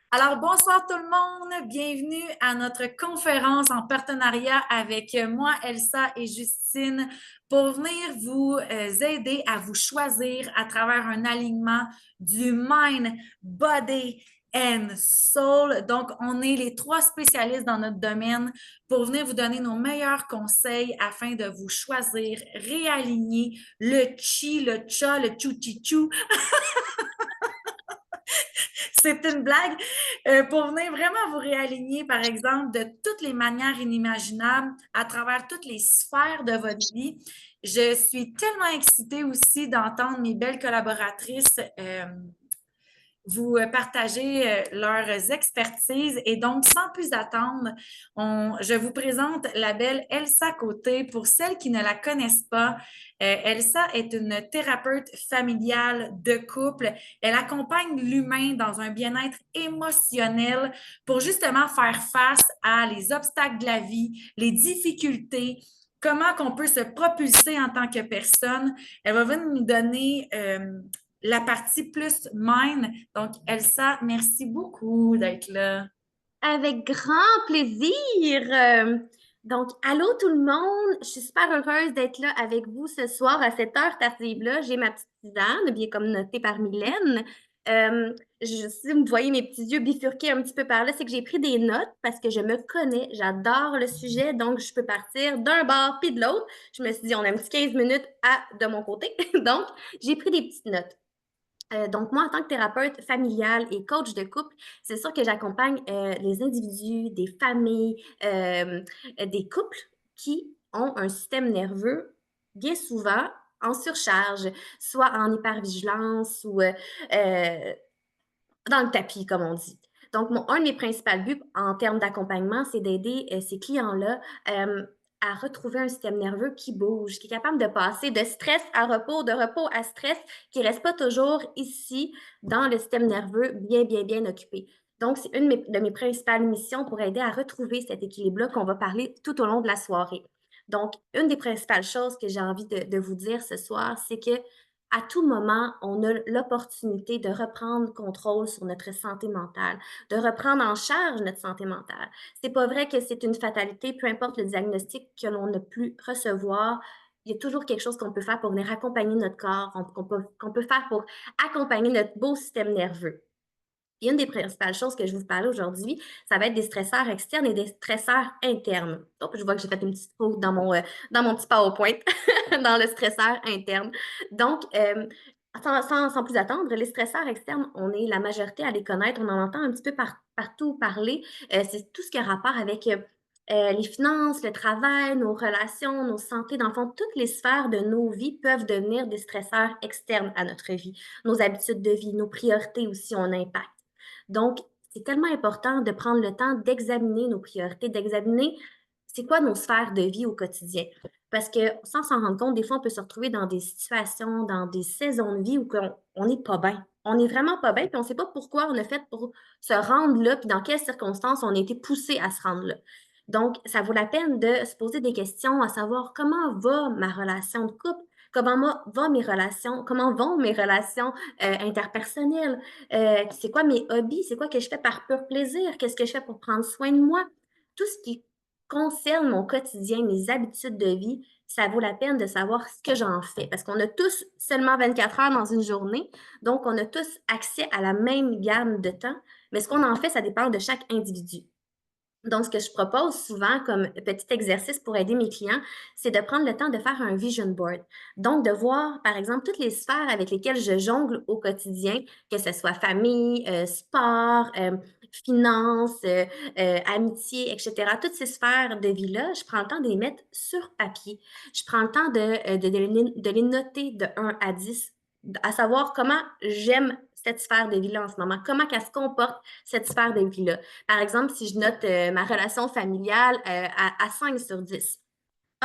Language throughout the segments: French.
Alors, bonsoir tout le monde. Bienvenue à notre conférence en partenariat avec moi, Elsa et Justine, pour venir vous aider à vous choisir à travers un alignement du mind, body and soul. Donc, on est les trois spécialistes dans notre domaine pour venir vous donner nos meilleurs conseils afin de vous choisir, réaligner le chi, le cha, le chou-chi-chou. C'est une blague. Pour venir vraiment vous réaligner, par exemple, de toutes les manières inimaginables à travers toutes les sphères de votre vie. Je suis tellement excitée aussi d'entendre mes belles collaboratrices vous partager leurs expertises. Et donc, sans plus attendre, je vous présente la belle Elsa Côté. Pour celles qui ne la connaissent pas, Elsa est une thérapeute familiale de couple. Elle accompagne l'humain dans un bien-être émotionnel pour justement faire face à les obstacles de la vie, les difficultés, comment qu'on peut se propulser en tant que personne. Elle va venir nous donner la partie plus mine. Donc, Elsa, merci beaucoup d'être là. Avec grand plaisir. Allô tout le monde. Je suis super heureuse d'être là avec vous ce soir à cette heure tardive-là. J'ai ma petite tisane, bien comme noté par Mylène. Si vous me voyez mes petits yeux bifurqués un petit peu par là, c'est que j'ai pris des notes parce que je me connais, j'adore le sujet, donc je peux partir d'un bord puis de l'autre. Je me suis dit, on a un petit 15 minutes de mon côté. Donc, j'ai pris des petites notes. Donc, moi, en tant que thérapeute familiale et coach de couple, c'est sûr que j'accompagne les individus, des familles, des couples qui ont un système nerveux bien souvent en surcharge, soit en hypervigilance ou dans le tapis, comme on dit. Donc, un de mes principaux buts en termes d'accompagnement, c'est d'aider ces clients-là à retrouver un système nerveux qui bouge, qui est capable de passer de stress à repos, de repos à stress, qui ne reste pas toujours ici dans le système nerveux bien occupé. Donc, c'est une de mes principales missions pour aider à retrouver cet équilibre-là qu'on va parler tout au long de la soirée. Donc, une des principales choses que j'ai envie de vous dire ce soir, c'est que à tout moment, on a l'opportunité de reprendre contrôle sur notre santé mentale, de reprendre en charge notre santé mentale. C'est pas vrai que c'est une fatalité, peu importe le diagnostic que l'on a pu recevoir, il y a toujours quelque chose qu'on peut faire pour venir accompagner notre corps, qu'on peut faire pour accompagner notre beau système nerveux. Et une des principales choses que je vais vous parler aujourd'hui, ça va être des stresseurs externes et des stresseurs internes. Donc, je vois que j'ai fait une petite faute dans mon petit PowerPoint, dans le stresseur interne. Donc, sans plus attendre, les stresseurs externes, on est la majorité à les connaître, on en entend un petit peu partout parler. C'est tout ce qui a rapport avec les finances, le travail, nos relations, nos santé. Dans le fond, toutes les sphères de nos vies peuvent devenir des stresseurs externes à notre vie. Nos habitudes de vie, nos priorités aussi ont un impact. Donc, c'est tellement important de prendre le temps d'examiner nos priorités, d'examiner c'est quoi nos sphères de vie au quotidien. Parce que sans s'en rendre compte, des fois, on peut se retrouver dans des situations, dans des saisons de vie où on n'est pas bien. On n'est vraiment pas bien, puis on ne sait pas pourquoi on a fait pour se rendre là, puis dans quelles circonstances on a été poussé à se rendre là. Donc, ça vaut la peine de se poser des questions, à savoir comment va ma relation de couple, comment vont mes relations interpersonnelles, c'est quoi mes hobbies, c'est quoi que je fais par pur plaisir, qu'est-ce que je fais pour prendre soin de moi. Tout ce qui concerne mon quotidien, mes habitudes de vie, ça vaut la peine de savoir ce que j'en fais. Parce qu'on a tous seulement 24 heures dans une journée, donc on a tous accès à la même gamme de temps, mais ce qu'on en fait, ça dépend de chaque individu. Donc, ce que je propose souvent comme petit exercice pour aider mes clients, c'est de prendre le temps de faire un vision board. Donc, de voir, par exemple, toutes les sphères avec lesquelles je jongle au quotidien, que ce soit famille, sport, finances, amitié, etc. Toutes ces sphères de vie-là, je prends le temps de les mettre sur papier. Je prends le temps de les noter de 1 à 10, à savoir comment j'aime cette sphère de vie-là en ce moment, comment elle se comporte, cette sphère de vie-là. Par exemple, si je note ma relation familiale à 5 sur 10.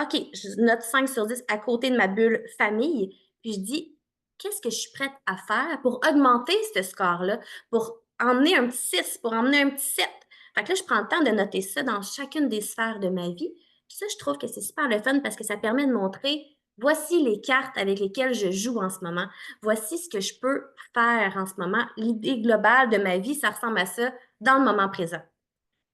OK, je note 5 sur 10 à côté de ma bulle famille, puis je dis, qu'est-ce que je suis prête à faire pour augmenter ce score-là, pour emmener un petit 6, pour emmener un petit 7. Fait que là, je prends le temps de noter ça dans chacune des sphères de ma vie. Puis ça, je trouve que c'est super le fun parce que ça permet de montrer, voici les cartes avec lesquelles je joue en ce moment. Voici ce que je peux faire en ce moment. L'idée globale de ma vie, ça ressemble à ça dans le moment présent.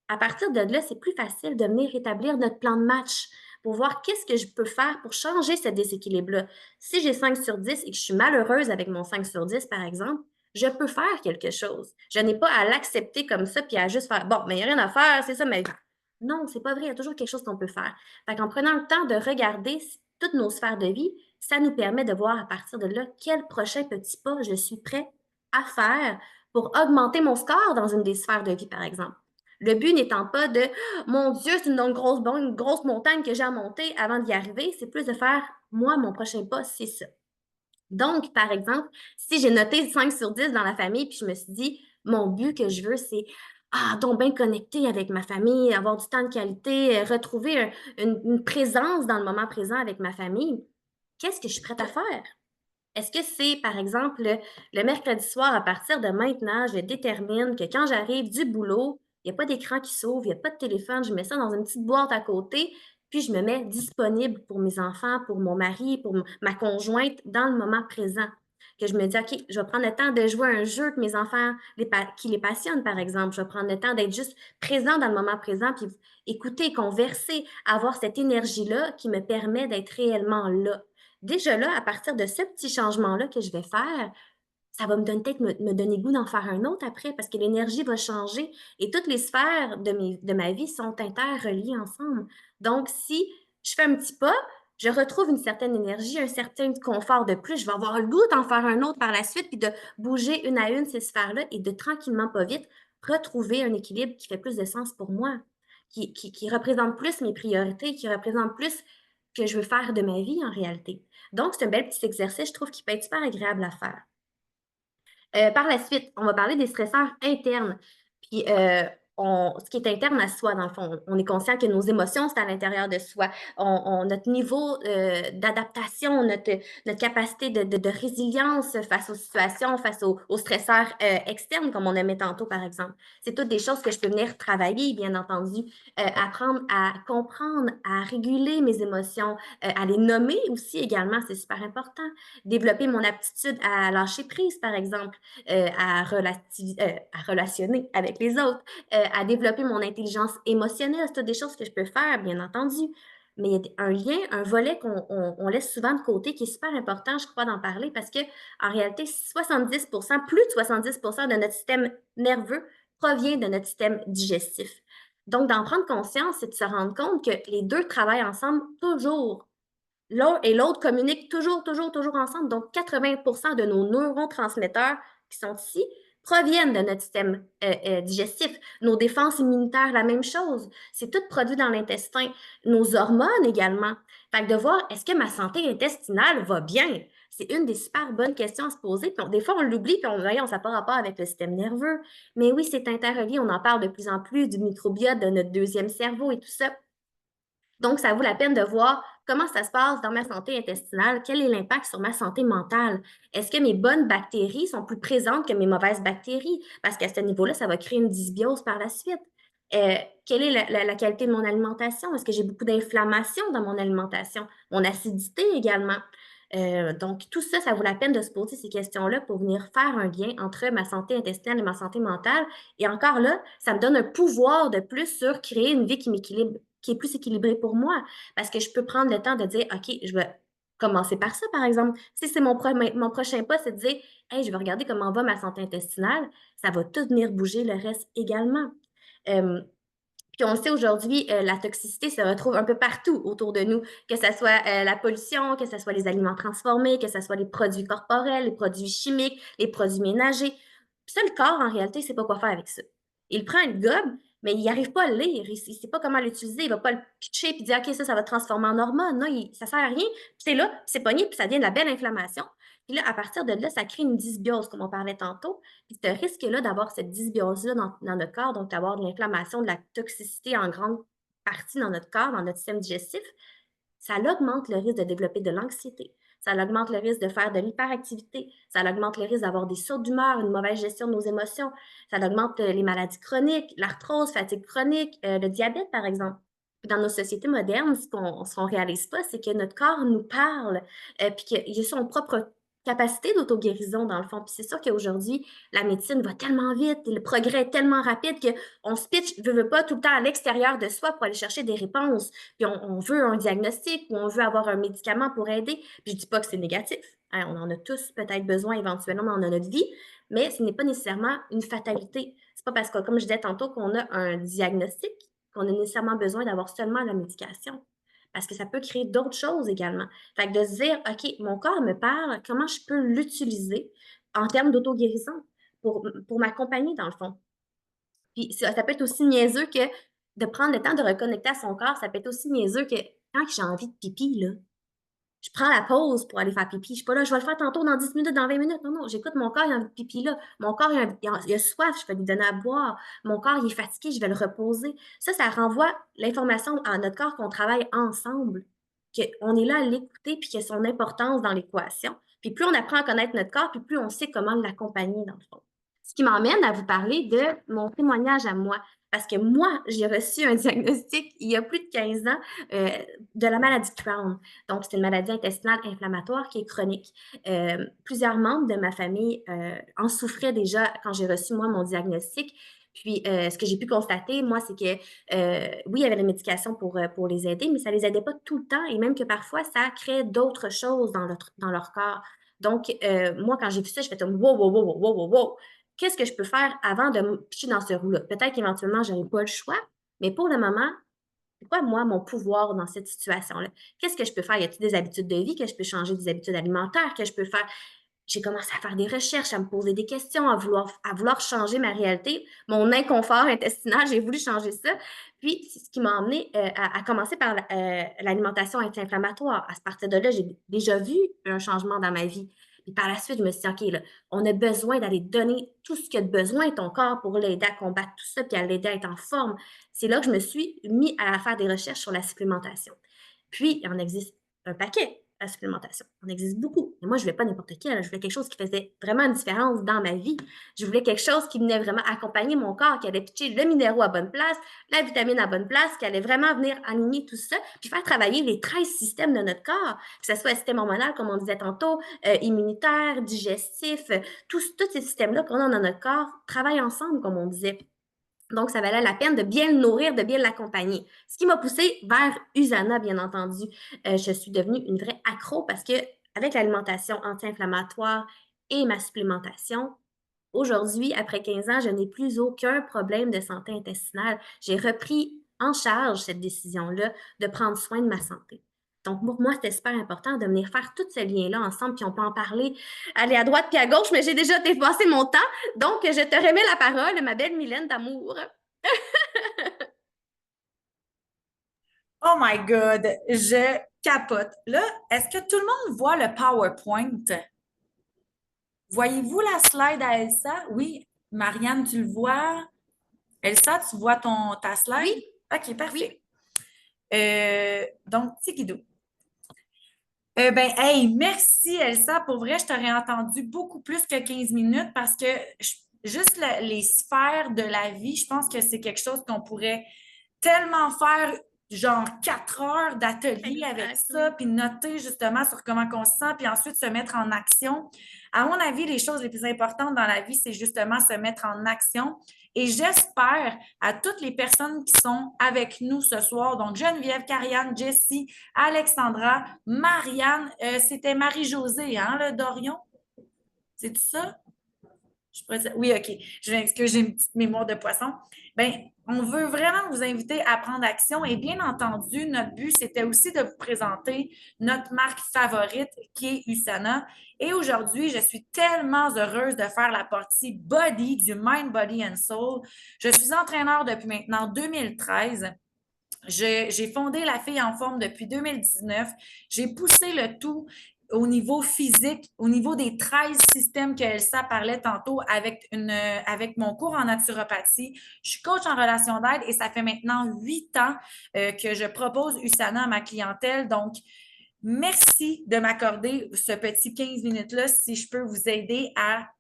À partir de là, c'est plus facile de venir établir notre plan de match pour voir qu'est-ce que je peux faire pour changer ce déséquilibre-là. Si j'ai 5 sur 10 et que je suis malheureuse avec mon 5 sur 10, par exemple, je peux faire quelque chose. Je n'ai pas à l'accepter comme ça puis à juste faire bon, mais il n'y a rien à faire, c'est ça ma vie. Non, c'est pas vrai, il y a toujours quelque chose qu'on peut faire. Fait qu'en prenant le temps de regarder toutes nos sphères de vie, ça nous permet de voir à partir de là quel prochain petit pas je suis prêt à faire pour augmenter mon score dans une des sphères de vie, par exemple. Le but n'étant pas de mon Dieu, c'est une grosse montagne que j'ai à monter avant d'y arriver, c'est plus de faire moi, mon prochain pas, c'est ça. Donc, par exemple, si j'ai noté 5 sur 10 dans la famille, puis je me suis dit, mon but que je veux, c'est donc bien connecter avec ma famille, avoir du temps de qualité, retrouver une présence dans le moment présent avec ma famille, qu'est-ce que je suis prête à faire? Est-ce que c'est, par exemple, le mercredi soir, à partir de maintenant, je détermine que quand j'arrive du boulot, il n'y a pas d'écran qui s'ouvre, il n'y a pas de téléphone, je mets ça dans une petite boîte à côté, puis je me mets disponible pour mes enfants, pour mon mari, pour ma conjointe dans le moment présent. Que je me dis, OK, je vais prendre le temps de jouer à un jeu que mes enfants qui les passionne, par exemple. Je vais prendre le temps d'être juste présent dans le moment présent, puis écouter, converser, avoir cette énergie-là qui me permet d'être réellement là. Déjà là, à partir de ce petit changement-là que je vais faire, ça va me donner peut-être me donner goût d'en faire un autre après parce que l'énergie va changer et toutes les sphères de ma vie sont interreliées ensemble. Donc, si je fais un petit pas, je retrouve une certaine énergie, un certain confort de plus. Je vais avoir le goût d'en faire un autre par la suite, puis de bouger une à une ces sphères-là et de tranquillement, pas vite, retrouver un équilibre qui fait plus de sens pour moi, qui représente plus mes priorités, qui représente plus ce que je veux faire de ma vie en réalité. Donc, c'est un bel petit exercice, je trouve, qui peut être super agréable à faire. Par la suite, on va parler des stresseurs internes. Puis, ce qui est interne à soi, dans le fond, on est conscient que nos émotions, c'est à l'intérieur de soi. Notre niveau d'adaptation, notre capacité de résilience face aux situations, face aux stresseurs externes, comme on aimait tantôt, par exemple. C'est toutes des choses que je peux venir travailler, bien entendu. Apprendre à comprendre, à réguler mes émotions, à les nommer aussi également, c'est super important. Développer mon aptitude à lâcher prise, par exemple à relationner avec les autres, à développer mon intelligence émotionnelle. C'est toutes des choses que je peux faire, bien entendu. Mais il y a un lien, un volet qu'on laisse souvent de côté qui est super important, je crois, d'en parler parce que en réalité, 70%, plus de 70% de notre système nerveux provient de notre système digestif. Donc, d'en prendre conscience, c'est de se rendre compte que les deux travaillent ensemble toujours. L'un et l'autre communiquent toujours, toujours, toujours ensemble. Donc, 80% de nos neurotransmetteurs qui sont ici proviennent de notre système digestif. Nos défenses immunitaires, la même chose. C'est tout produit dans l'intestin. Nos hormones également. Fait que de voir, est-ce que ma santé intestinale va bien? C'est une des super bonnes questions à se poser. Puis des fois, on l'oublie, puis on n'a pas rapport avec le système nerveux. Mais oui, c'est interrelié. On en parle de plus en plus du microbiote, de notre deuxième cerveau et tout ça. Donc, ça vaut la peine de voir comment ça se passe dans ma santé intestinale, quel est l'impact sur ma santé mentale. Est-ce que mes bonnes bactéries sont plus présentes que mes mauvaises bactéries? Parce qu'à ce niveau-là, ça va créer une dysbiose par la suite. Quelle est la qualité de mon alimentation? Est-ce que j'ai beaucoup d'inflammation dans mon alimentation? Mon acidité également. Donc, tout ça, ça vaut la peine de se poser ces questions-là pour venir faire un lien entre ma santé intestinale et ma santé mentale. Et encore là, ça me donne un pouvoir de plus sur créer une vie qui m'équilibre, qui est plus équilibrée pour moi. Parce que je peux prendre le temps de dire, OK, je vais commencer par ça, par exemple. Si c'est mon prochain pas, c'est de dire, hey, je vais regarder comment va ma santé intestinale. Ça va tout venir bouger le reste également. Euh, puis on le sait aujourd'hui, la toxicité se retrouve un peu partout autour de nous, que ce soit la pollution, que ce soit les aliments transformés, que ce soit les produits corporels, les produits chimiques, les produits ménagers. Puis ça, le corps, en réalité, il ne sait pas quoi faire avec ça. Il prend une gobe, mais il n'arrive pas à le lire. Il ne sait pas comment l'utiliser. Il ne va pas le pitcher et dire, OK, ça va transformer en hormone. Non, ça ne sert à rien. Puis c'est là, puis c'est pogné, puis ça devient de la belle inflammation. Puis là, à partir de là, ça crée une dysbiose, comme on parlait tantôt. Puis ce risque-là d'avoir cette dysbiose-là dans notre corps, donc d'avoir de l'inflammation, de la toxicité en grande partie dans notre corps, dans notre système digestif, ça augmente le risque de développer de l'anxiété. Ça augmente le risque de faire de l'hyperactivité. Ça augmente le risque d'avoir des sautes d'humeur, une mauvaise gestion de nos émotions. Ça augmente les maladies chroniques, l'arthrose, fatigue chronique, le diabète, par exemple. Dans nos sociétés modernes, ce qu'on ne réalise pas, c'est que notre corps nous parle, puis qu'il a son propre capacité d'auto-guérison, dans le fond. Puis c'est sûr qu'aujourd'hui, la médecine va tellement vite, le progrès est tellement rapide qu'on se pitch, veut pas, tout le temps à l'extérieur de soi pour aller chercher des réponses. Puis on veut un diagnostic ou on veut avoir un médicament pour aider. Puis je dis pas que c'est négatif. Hein, on en a tous peut-être besoin éventuellement dans notre vie, mais ce n'est pas nécessairement une fatalité. C'est pas parce que, comme je disais tantôt, qu'on a un diagnostic qu'on a nécessairement besoin d'avoir seulement la médication. Parce que ça peut créer d'autres choses également. Fait que de se dire, OK, mon corps me parle, comment je peux l'utiliser en termes d'auto-guérison pour m'accompagner dans le fond. Puis ça peut être aussi niaiseux que de prendre le temps de reconnecter à son corps, ça peut être aussi niaiseux que quand j'ai envie de pipi, là, je prends la pause pour aller faire pipi. Je suis pas là, je vais le faire tantôt dans 10 minutes, dans 20 minutes. Non, non, j'écoute mon corps, il a envie de pipi là. Mon corps, il a soif, je vais lui donner à boire. Mon corps, il est fatigué, je vais le reposer. Ça renvoie l'information à notre corps qu'on travaille ensemble, qu'on est là à l'écouter puis qu'il y a son importance dans l'équation. Puis plus on apprend à connaître notre corps, puis plus on sait comment l'accompagner dans le fond. Ce qui m'emmène à vous parler de mon témoignage à moi. Parce que moi, j'ai reçu un diagnostic il y a plus de 15 ans euh, de la maladie de Crohn. Donc, c'est une maladie intestinale inflammatoire qui est chronique. Plusieurs membres de ma famille en souffraient déjà quand j'ai reçu, moi, mon diagnostic. Puis, ce que j'ai pu constater, moi, c'est que, oui, il y avait la médication pour les aider, mais ça ne les aidait pas tout le temps et même que parfois, ça créait d'autres choses dans leur corps. Donc, moi, quand j'ai vu ça, je fais comme wow, wow, wow, wow, wow, wow. Qu'est-ce que je peux faire avant de me picher dans ce roue-là? Peut-être qu'éventuellement, je n'aurai pas le choix, mais pour le moment, c'est quoi, moi, mon pouvoir dans cette situation-là? Qu'est-ce que je peux faire? Y a-t-il des habitudes de vie que je peux changer, des habitudes alimentaires que je peux faire? J'ai commencé à faire des recherches, à me poser des questions, à vouloir changer ma réalité, mon inconfort intestinal, j'ai voulu changer ça. Puis, c'est ce qui m'a emmené à commencer par l'alimentation anti-inflammatoire. À partir de là, j'ai déjà vu un changement dans ma vie. Puis par la suite, je me suis dit, OK, là, on a besoin d'aller donner tout ce que besoin ton corps pour l'aider à combattre tout ça, puis à l'aider à être en forme. C'est là que je me suis mis à faire des recherches sur la supplémentation. Puis, il en existe un paquet la supplémentation. On existe beaucoup. Mais moi, je ne voulais pas n'importe quel. Je voulais quelque chose qui faisait vraiment une différence dans ma vie. Je voulais quelque chose qui venait vraiment accompagner mon corps, qui allait pitcher le minéraux à bonne place, la vitamine à bonne place, qui allait vraiment venir aligner tout ça, puis faire travailler les 13 systèmes de notre corps, que ce soit le système hormonal, comme on disait tantôt, immunitaire, digestif, tous ces systèmes-là qu'on a dans notre corps travaillent ensemble, comme on disait. Donc, ça valait la peine de bien le nourrir, de bien l'accompagner. Ce qui m'a poussée vers Usana, bien entendu. Je suis devenue une vraie accro parce que avec l'alimentation anti-inflammatoire et ma supplémentation, aujourd'hui, après 15 ans, je n'ai plus aucun problème de santé intestinale. J'ai repris en charge cette décision-là de prendre soin de ma santé. Donc, pour moi, c'était super important de venir faire tous ces liens-là ensemble, puis on peut en parler, aller à droite puis à gauche, mais j'ai déjà dépassé mon temps. Donc, je te remets la parole, ma belle Mylène d'amour. Oh my God, je capote. Là, est-ce que tout le monde voit le PowerPoint? Voyez-vous la slide à Elsa? Oui, Marianne, tu le vois? Elsa, tu vois ta slide? Oui, OK, oui. parfait. Donc, Tikidou. Ben, hey, merci Elsa. Pour vrai, je t'aurais entendu beaucoup plus que 15 minutes parce que juste les sphères de la vie, je pense que c'est quelque chose qu'on pourrait tellement faire, genre 4 heures d'atelier avec Exact, ça, oui. puis noter justement sur comment on se sent, puis ensuite se mettre en action. À mon avis, les choses les plus importantes dans la vie, c'est justement se mettre en action. Et j'espère à toutes les personnes qui sont avec nous ce soir, donc Geneviève, Carianne, Jessie, Alexandra, Marianne, c'était Marie-Josée, hein, le Dorion? C'est tout ça? Oui, OK. Je m'excuse, j'ai une petite mémoire de poisson. Bien, on veut vraiment vous inviter à prendre action et bien entendu, notre but, c'était aussi de vous présenter notre marque favorite qui est Usana. Et aujourd'hui, je suis tellement heureuse de faire la partie body du Mind, Body and Soul. Je suis entraîneur depuis maintenant 2013. J'ai fondé La Fille en forme depuis 2019. J'ai poussé le tout au niveau physique, au niveau des 13 systèmes que Elsa parlait tantôt avec mon cours en naturopathie. Je suis coach en relation d'aide et ça fait maintenant 8 ans que je propose USANA à ma clientèle. Donc, merci de m'accorder ce petit 15 minutes-là si je peux vous aider à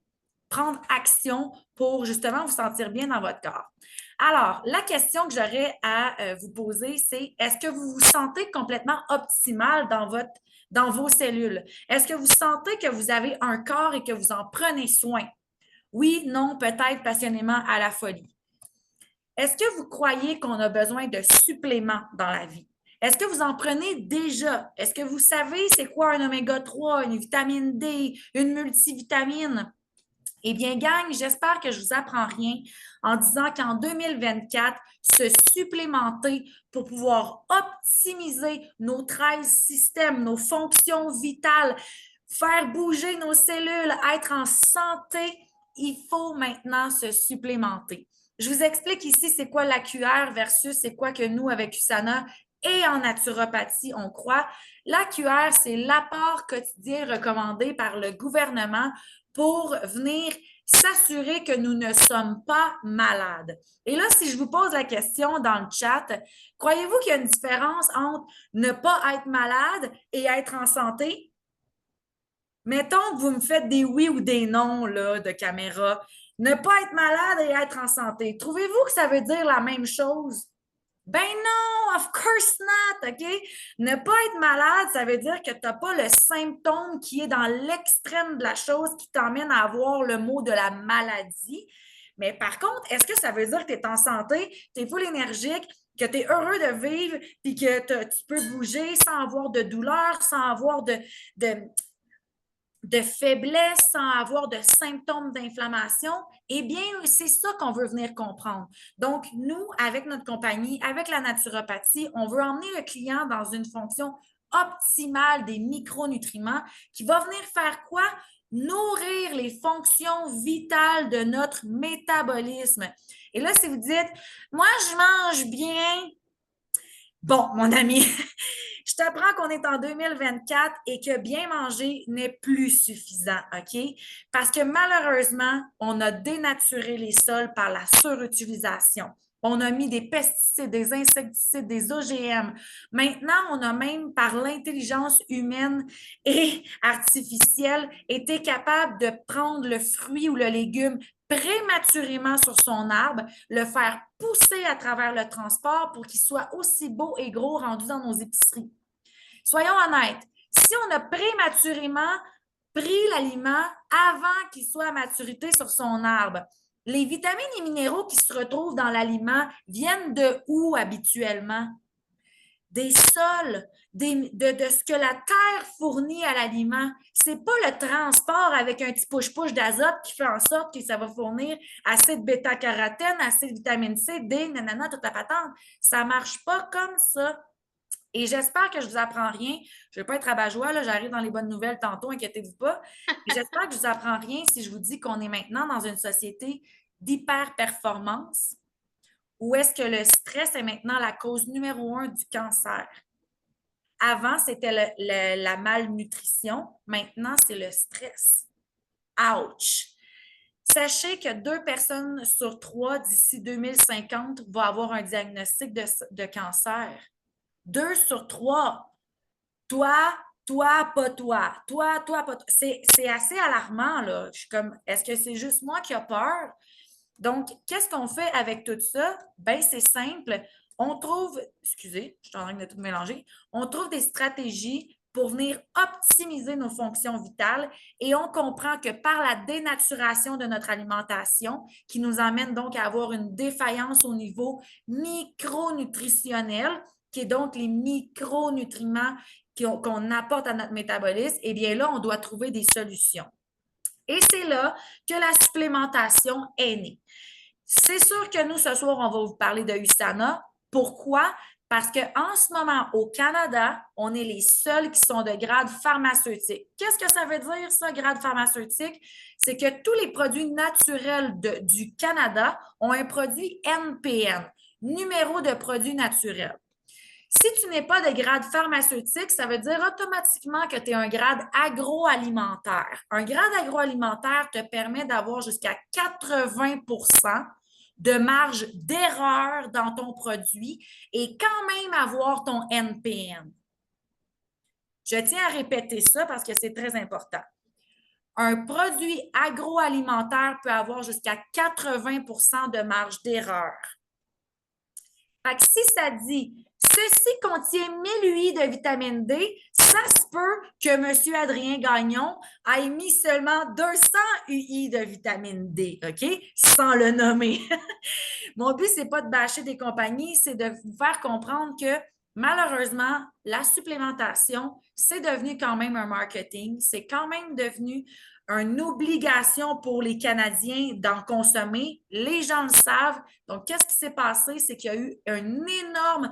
prendre action pour justement vous sentir bien dans votre corps. Alors, la question que j'aurais à vous poser, c'est est-ce que vous vous sentez complètement optimal dans vos cellules? Est-ce que vous sentez que vous avez un corps et que vous en prenez soin? Oui, non, peut-être passionnément à la folie. Est-ce que vous croyez qu'on a besoin de suppléments dans la vie? Est-ce que vous en prenez déjà? Est-ce que vous savez c'est quoi un oméga 3, une vitamine D, une multivitamine? Eh bien, gang, j'espère que je vous apprends rien en disant qu'en 2024, se supplémenter pour pouvoir optimiser nos 13 systèmes, nos fonctions vitales, faire bouger nos cellules, être en santé, il faut maintenant se supplémenter. Je vous explique ici c'est quoi la QR versus c'est quoi que nous, avec USANA et en naturopathie, on croit. La QR, c'est l'apport quotidien recommandé par le gouvernement pour venir s'assurer que nous ne sommes pas malades. Et là, si je vous pose la question dans le chat, croyez-vous qu'il y a une différence entre ne pas être malade et être en santé? Mettons que vous me faites des oui ou des non là, de caméra. Ne pas être malade et être en santé. Trouvez-vous que ça veut dire la même chose? Ben non, of course not, OK? Ne pas être malade, ça veut dire que tu n'as pas le symptôme qui est dans l'extrême de la chose qui t'emmène à avoir le mot de la maladie. Mais par contre, est-ce que ça veut dire que tu es en santé, tu es full énergique, que tu es heureux de vivre, puis que tu peux bouger sans avoir de douleur, sans avoir de, de faiblesse, sans avoir de symptômes d'inflammation, eh bien, c'est ça qu'on veut venir comprendre. Donc, nous, avec notre compagnie, avec la naturopathie, on veut emmener le client dans une fonction optimale des micronutriments qui va venir faire quoi? Nourrir les fonctions vitales de notre métabolisme. Et là, si vous dites, moi, je mange bien, bon, mon ami, je t'apprends qu'on est en 2024 et que bien manger n'est plus suffisant, OK? Parce que malheureusement, on a dénaturé les sols par la surutilisation. On a mis des pesticides, des insecticides, des OGM. Maintenant, on a même, par l'intelligence humaine et artificielle, été capable de prendre le fruit ou le légume prématurément sur son arbre, le faire pousser à travers le transport pour qu'il soit aussi beau et gros rendu dans nos épiceries. Soyons honnêtes, si on a prématurément pris l'aliment avant qu'il soit à maturité sur son arbre, les vitamines et minéraux qui se retrouvent dans l'aliment viennent de où habituellement? Des sols, de ce que la terre fournit à l'aliment. C'est pas le transport avec un petit push-push d'azote qui fait en sorte que ça va fournir assez de bêta-carotène, assez de vitamine C, D, nanana, toute la patente. Ça marche pas comme ça. Et j'espère que je vous apprends rien. Je ne vais pas être rabat-joie, là, j'arrive dans les bonnes nouvelles tantôt, inquiétez-vous pas. Et j'espère que je vous apprends rien si je vous dis qu'on est maintenant dans une société d'hyper-performance où est-ce que le stress est maintenant la cause numéro 1 du cancer. Avant, c'était la malnutrition. Maintenant, c'est le stress. Ouch! Sachez que 2 personnes sur 3 d'ici 2050 vont avoir un diagnostic de cancer. 2 sur 3. Toi, toi, pas toi. Toi, toi, pas toi. C'est assez alarmant, là. Je suis comme, est-ce que c'est juste moi qui a peur? Donc, qu'est-ce qu'on fait avec tout ça? Ben, c'est simple. On trouve, excusez, je suis en train de tout mélanger, on trouve des stratégies pour venir optimiser nos fonctions vitales et on comprend que par la dénaturation de notre alimentation, qui nous amène donc à avoir une défaillance au niveau micronutritionnel, qui est donc les micronutriments qu'on apporte à notre métabolisme, eh bien là, on doit trouver des solutions. Et c'est là que la supplémentation est née. C'est sûr que nous, ce soir, on va vous parler de USANA. Pourquoi? Parce qu'en ce moment, au Canada, on est les seuls qui sont de grade pharmaceutique. Qu'est-ce que ça veut dire, ça, grade pharmaceutique? C'est que tous les produits naturels du Canada ont un produit NPN, numéro de produit naturel. Si tu n'es pas de grade pharmaceutique, ça veut dire automatiquement que tu es un grade agroalimentaire. Un grade agroalimentaire te permet d'avoir jusqu'à 80 de marge d'erreur dans ton produit et quand même avoir ton NPN. Je tiens à répéter ça parce que c'est très important. un produit agroalimentaire peut avoir jusqu'à 80 de marge d'erreur. Fait que si ça dit ceci contient 1000 UI de vitamine D, ça se peut que M. Adrien Gagnon ait mis seulement 200 UI de vitamine D, OK? Sans le nommer. Mon but, c'est pas de bâcher des compagnies, c'est de vous faire comprendre que malheureusement, la supplémentation, c'est devenu quand même un marketing, c'est quand même devenu une obligation pour les Canadiens d'en consommer. Les gens le savent. Donc, qu'est-ce qui s'est passé? C'est qu'il y a eu une énorme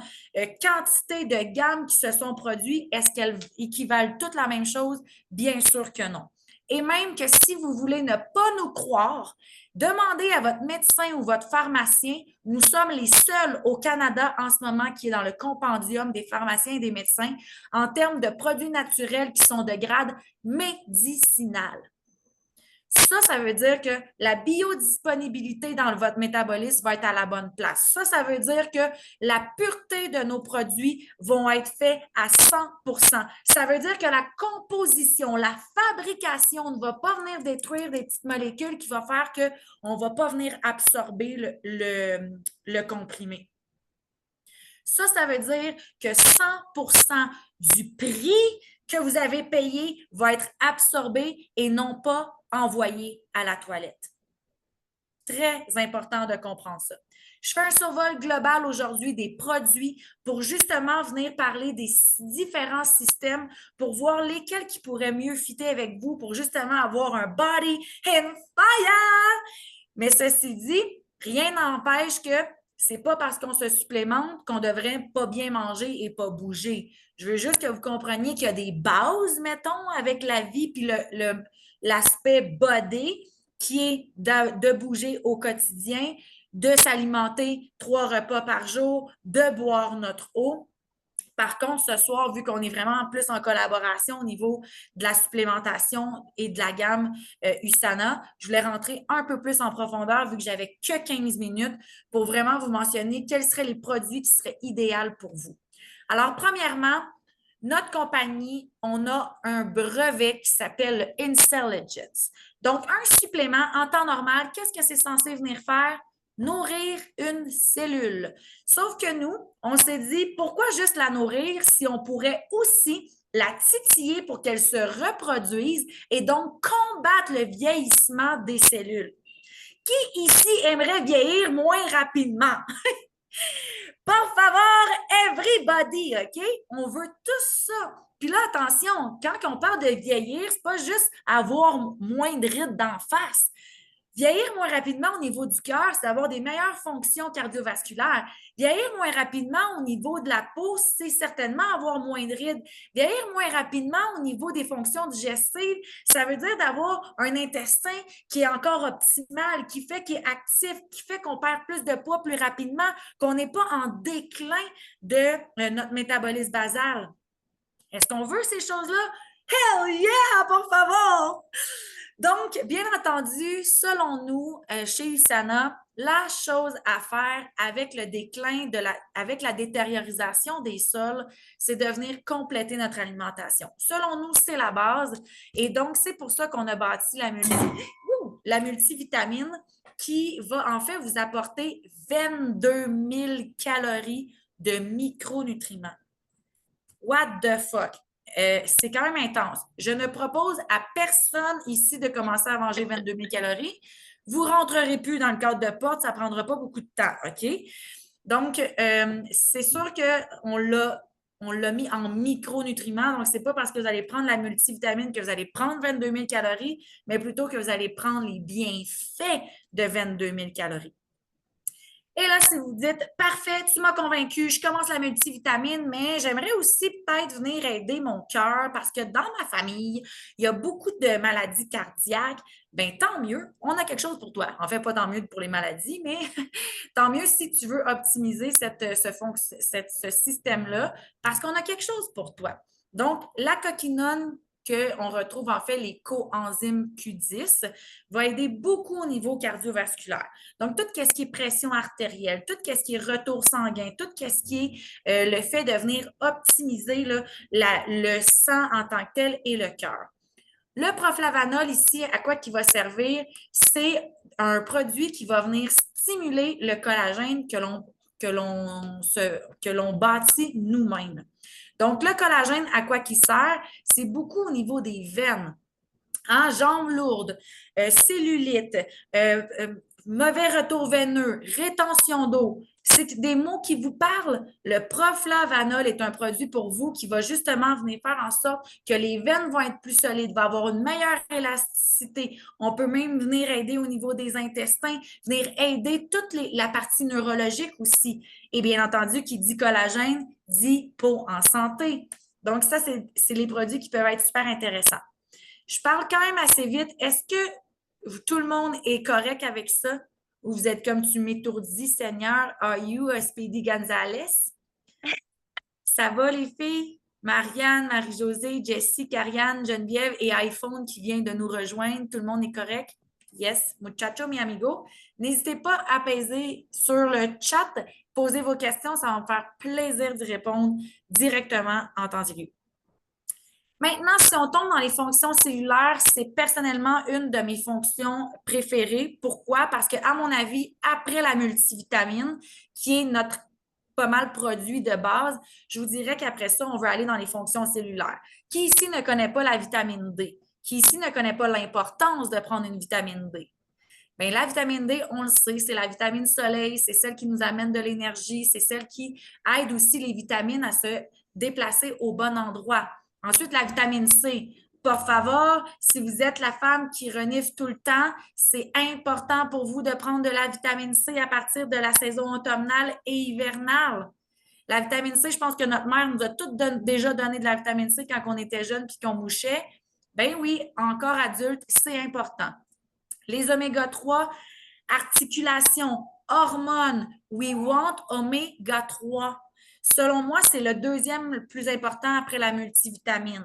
quantité de gammes qui se sont produites. Est-ce qu'elles équivalent toutes la même chose? Bien sûr que non. Et même que si vous voulez ne pas nous croire, demandez à votre médecin ou votre pharmacien. Nous sommes les seuls au Canada en ce moment qui est dans le compendium des pharmaciens et des médecins en termes de produits naturels qui sont de grade médicinal. Ça veut dire que la biodisponibilité dans votre métabolisme va être à la bonne place. Ça veut dire que la pureté de nos produits vont être faits à 100%. Ça veut dire que la composition, la fabrication ne va pas venir détruire des petites molécules qui vont faire qu'on ne va pas venir absorber le comprimé. Ça veut dire que 100% du prix que vous avez payé va être absorbé et non pas envoyé à la toilette. Très important de comprendre ça. Je fais un survol global aujourd'hui des produits pour justement venir parler des différents systèmes pour voir lesquels qui pourraient mieux fitter avec vous pour justement avoir un body and fire. Mais ceci dit, rien n'empêche que c'est pas parce qu'on se supplémente qu'on devrait pas bien manger et pas bouger. Je veux juste que vous compreniez qu'il y a des bases, mettons, avec la vie puis l'aspect body qui est de bouger au quotidien, de s'alimenter 3 repas par jour, de boire notre eau. Par contre, ce soir, vu qu'on est vraiment plus en collaboration au niveau de la supplémentation et de la gamme USANA, je voulais rentrer un peu plus en profondeur vu que j'avais que 15 minutes pour vraiment vous mentionner quels seraient les produits qui seraient idéaux pour vous. Alors, premièrement, notre compagnie, on a un brevet qui s'appelle Incelligence. Donc, un supplément en temps normal, qu'est-ce que c'est censé venir faire? Nourrir une cellule. Sauf que nous, on s'est dit, pourquoi juste la nourrir si on pourrait aussi la titiller pour qu'elle se reproduise et donc combattre le vieillissement des cellules? Qui ici aimerait vieillir moins rapidement? Por favor, everybody, OK? On veut tout ça. Puis là, attention, quand on parle de vieillir, c'est pas juste avoir moins de rides d'en face. Vieillir moins rapidement au niveau du cœur, c'est avoir des meilleures fonctions cardiovasculaires. Vieillir moins rapidement au niveau de la peau, c'est certainement avoir moins de rides. Vieillir moins rapidement au niveau des fonctions digestives, ça veut dire d'avoir un intestin qui est encore optimal, qui fait qu'il est actif, qui fait qu'on perd plus de poids plus rapidement, qu'on n'est pas en déclin de notre métabolisme basal. Est-ce qu'on veut ces choses-là? Hell yeah, por favor! Donc, bien entendu, selon nous, chez USANA, la chose à faire avec le déclin avec la détériorisation des sols, c'est de venir compléter notre alimentation. Selon nous, c'est la base. Et donc, c'est pour ça qu'on a bâti la multivitamine qui va en fait vous apporter 22 000 calories de micronutriments. What the fuck? C'est quand même intense. Je ne propose à personne ici de commencer à manger 22 000 calories. Vous ne rentrerez plus dans le cadre de porte, ça ne prendra pas beaucoup de temps, OK? Donc, c'est sûr qu'on l'a mis en micronutriments. Donc, ce n'est pas parce que vous allez prendre la multivitamine que vous allez prendre 22 000 calories, mais plutôt que vous allez prendre les bienfaits de 22 000 calories. Et là, si vous dites, parfait, tu m'as convaincu, je commence la multivitamine, mais j'aimerais aussi peut-être venir aider mon cœur parce que dans ma famille, il y a beaucoup de maladies cardiaques. Bien, tant mieux, on a quelque chose pour toi. En fait, pas tant mieux pour les maladies, mais tant mieux si tu veux optimiser ce système-là parce qu'on a quelque chose pour toi. Donc, la coquinone qu'on retrouve en fait les coenzymes Q10, va aider beaucoup au niveau cardiovasculaire. Donc, tout ce qui est pression artérielle, tout ce qui est retour sanguin, tout ce qui est le fait de venir optimiser là, le sang en tant que tel et le cœur. Le proflavanol ici, à quoi qu'il va servir? C'est un produit qui va venir stimuler le collagène que l'on bâtit nous-mêmes. Donc, le collagène, à quoi qu'il sert? C'est beaucoup au niveau des veines. Hein, jambes lourdes, cellulite, mauvais retour veineux, rétention d'eau. C'est des mots qui vous parlent. Le proflavanol est un produit pour vous qui va justement venir faire en sorte que les veines vont être plus solides, va avoir une meilleure élasticité. On peut même venir aider au niveau des intestins, venir aider toute la partie neurologique aussi. Et bien entendu, qui dit collagène, dit peau en santé. Donc ça, c'est les produits qui peuvent être super intéressants. Je parle quand même assez vite. Est-ce que tout le monde est correct avec ça? Ou vous êtes comme tu m'étourdis, Seigneur? Are you a Speedy Gonzalez? Ça va, les filles? Marianne, Marie-Josée, Jessie, Karianne, Geneviève et iPhone qui vient de nous rejoindre. Tout le monde est correct? Yes, muchacho, mi amigo. N'hésitez pas à peser sur le chat, posez vos questions, ça va me faire plaisir d'y répondre directement en temps et lieu. Maintenant, si on tombe dans les fonctions cellulaires, c'est personnellement une de mes fonctions préférées. Pourquoi? Parce que, à mon avis, après la multivitamine, qui est notre pas mal produit de base, je vous dirais qu'après ça, on veut aller dans les fonctions cellulaires. Qui ici ne connaît pas la vitamine D? Qui ici ne connaît pas l'importance de prendre une vitamine D? Bien, la vitamine D, on le sait, c'est la vitamine soleil, c'est celle qui nous amène de l'énergie, c'est celle qui aide aussi les vitamines à se déplacer au bon endroit. Ensuite, la vitamine C. Por favor, si vous êtes la femme qui renifle tout le temps, c'est important pour vous de prendre de la vitamine C à partir de la saison automnale et hivernale. La vitamine C, je pense que notre mère nous a toutes déjà donné de la vitamine C quand on était jeune puis qu'on mouchait. Ben oui, encore adulte, c'est important. Les oméga 3, articulation, hormones, we want oméga 3. Selon moi, c'est le deuxième le plus important après la multivitamine.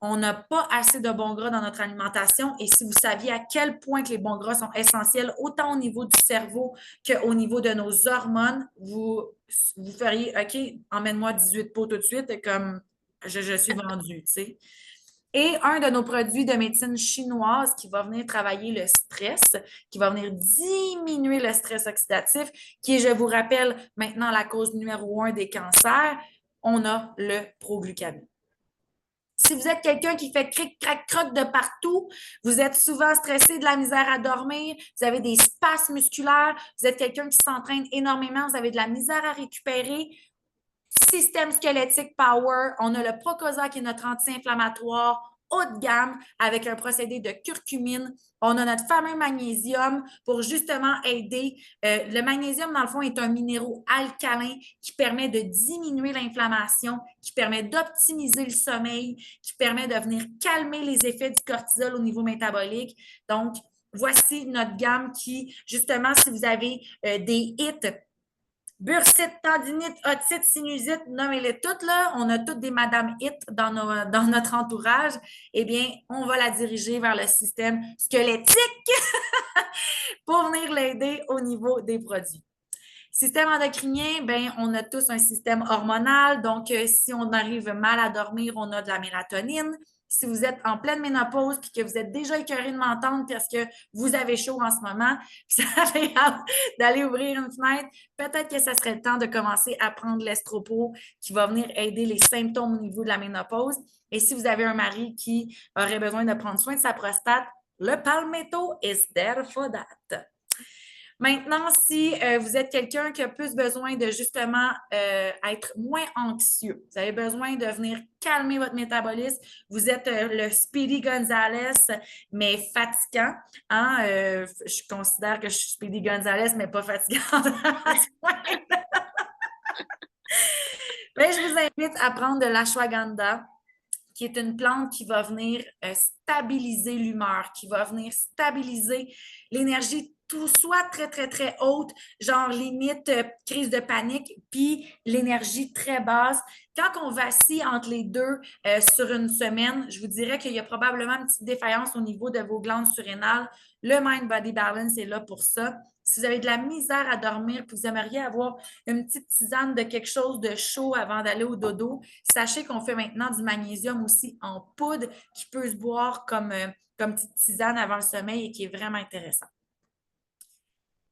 On n'a pas assez de bons gras dans notre alimentation et si vous saviez à quel point que les bons gras sont essentiels, autant au niveau du cerveau qu'au niveau de nos hormones, vous feriez, OK, emmène-moi 18 pots tout de suite, comme je suis vendue, tu sais. Et un de nos produits de médecine chinoise qui va venir travailler le stress, qui va venir diminuer le stress oxydatif, qui est, je vous rappelle, maintenant la cause numéro 1 des cancers, on a le proglucamine. Si vous êtes quelqu'un qui fait cric, crac, croc de partout, vous êtes souvent stressé, de la misère à dormir, vous avez des spasmes musculaires, vous êtes quelqu'un qui s'entraîne énormément, vous avez de la misère à récupérer, système squelettique power, on a le Procosa qui est notre anti-inflammatoire haut de gamme avec un procédé de curcumine. On a notre fameux magnésium pour justement aider. Le magnésium, dans le fond, est un minéraux alcalin qui permet de diminuer l'inflammation, qui permet d'optimiser le sommeil, qui permet de venir calmer les effets du cortisol au niveau métabolique. Donc, voici notre gamme qui, justement, si vous avez des hits, bursite, tendinite, otite, sinusite, nommez-les toutes, là. On a toutes des Madame Hit dans notre entourage. Eh bien, on va la diriger vers le système squelettique pour venir l'aider au niveau des produits. Système endocrinien, ben, on a tous un système hormonal. Donc, si on arrive mal à dormir, on a de la mélatonine. Si vous êtes en pleine ménopause puis que vous êtes déjà écœuré de m'entendre parce que vous avez chaud en ce moment, puis ça avez hâte d'aller ouvrir une fenêtre, peut-être que ça serait le temps de commencer à prendre l'estropos qui va venir aider les symptômes au niveau de la ménopause. Et si vous avez un mari qui aurait besoin de prendre soin de sa prostate, le Palmetto is there for that. Maintenant, si vous êtes quelqu'un qui a plus besoin de justement être moins anxieux, vous avez besoin de venir calmer votre métabolisme, vous êtes le Speedy Gonzalez, mais fatigant. Hein? Je considère que je suis Speedy Gonzalez, mais pas fatigante à ce point. Mais je vous invite à prendre de l'ashwagandha, qui est une plante qui va venir stabiliser l'humeur, qui va venir stabiliser l'énergie, tout soit très, très, très haute, genre limite crise de panique, puis l'énergie très basse. Quand on vacille entre les deux sur une semaine, je vous dirais qu'il y a probablement une petite défaillance au niveau de vos glandes surrénales. Le Mind Body Balance est là pour ça. Si vous avez de la misère à dormir, que vous aimeriez avoir une petite tisane de quelque chose de chaud avant d'aller au dodo, sachez qu'on fait maintenant du magnésium aussi en poudre qui peut se boire comme petite tisane avant le sommeil et qui est vraiment intéressant.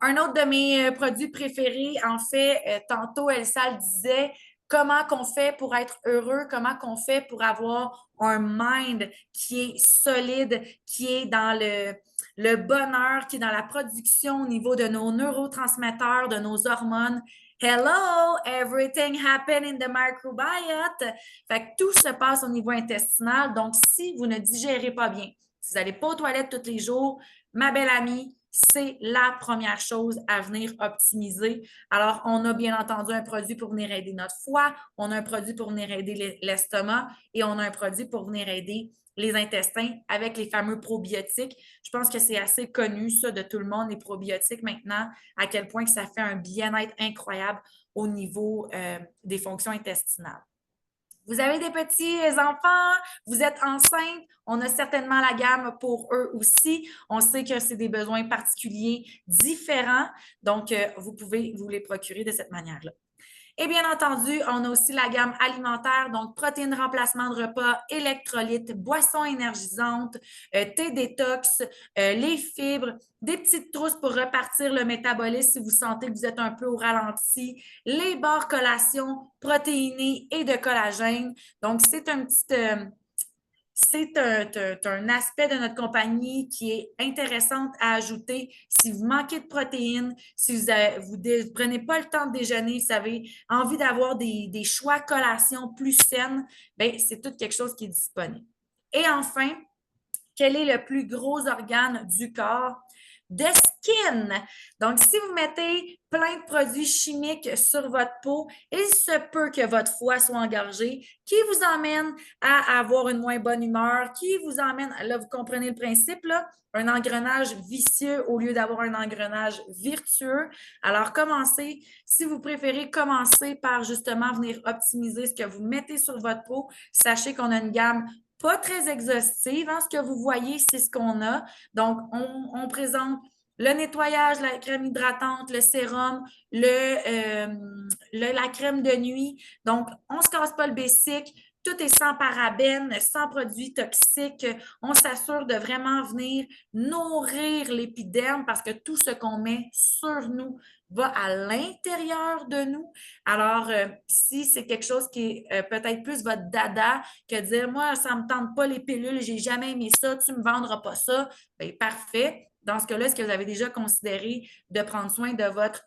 Un autre de mes produits préférés, en fait, tantôt, Elsa le disait, comment qu'on fait pour être heureux, comment qu'on fait pour avoir un mind qui est solide, qui est dans le bonheur, qui est dans la production au niveau de nos neurotransmetteurs, de nos hormones. Hello, everything happened in the microbiota. Fait que tout se passe au niveau intestinal. Donc, si vous ne digérez pas bien, si vous n'allez pas aux toilettes tous les jours, ma belle amie, c'est la première chose à venir optimiser. Alors, on a bien entendu un produit pour venir aider notre foie, on a un produit pour venir aider l'estomac et on a un produit pour venir aider les intestins avec les fameux probiotiques. Je pense que c'est assez connu, ça, de tout le monde, les probiotiques maintenant, à quel point que ça fait un bien-être incroyable au niveau des fonctions intestinales. Vous avez des petits enfants, vous êtes enceinte, on a certainement la gamme pour eux aussi. On sait que c'est des besoins particuliers différents, donc vous pouvez vous les procurer de cette manière-là. Et bien entendu, on a aussi la gamme alimentaire, donc protéines, remplacement de repas, électrolytes, boissons énergisantes, thé détox, les fibres, des petites trousses pour repartir le métabolisme si vous sentez que vous êtes un peu au ralenti, les barres collations protéinées et de collagène. Donc, c'est un petit... c'est un aspect de notre compagnie qui est intéressant à ajouter. Si vous manquez de protéines, si vous ne prenez pas le temps de déjeuner, vous avez envie d'avoir des choix collations plus saines, bien, c'est tout quelque chose qui est disponible. Et enfin, quel est le plus gros organe du corps? The skin. Donc, si vous mettez plein de produits chimiques sur votre peau, il se peut que votre foie soit engorgé, qui vous emmène à avoir une moins bonne humeur, qui vous emmène, là, vous comprenez le principe, là, un engrenage vicieux au lieu d'avoir un engrenage virtueux. Alors, commencez, si vous préférez commencer par justement venir optimiser ce que vous mettez sur votre peau, sachez qu'on a une gamme pas très exhaustive. Hein? Ce que vous voyez, c'est ce qu'on a. Donc, on présente le nettoyage, la crème hydratante, le sérum, la crème de nuit. Donc, on ne se casse pas le basic. Tout est sans parabènes, sans produits toxiques. On s'assure de vraiment venir nourrir l'épiderme parce que tout ce qu'on met sur nous va à l'intérieur de nous. Alors, si c'est quelque chose qui est peut-être plus votre dada que de dire, moi, ça ne me tente pas les pilules, j'ai jamais aimé ça, tu ne me vendras pas ça, bien, parfait. Dans ce cas-là, est-ce que vous avez déjà considéré de prendre soin de votre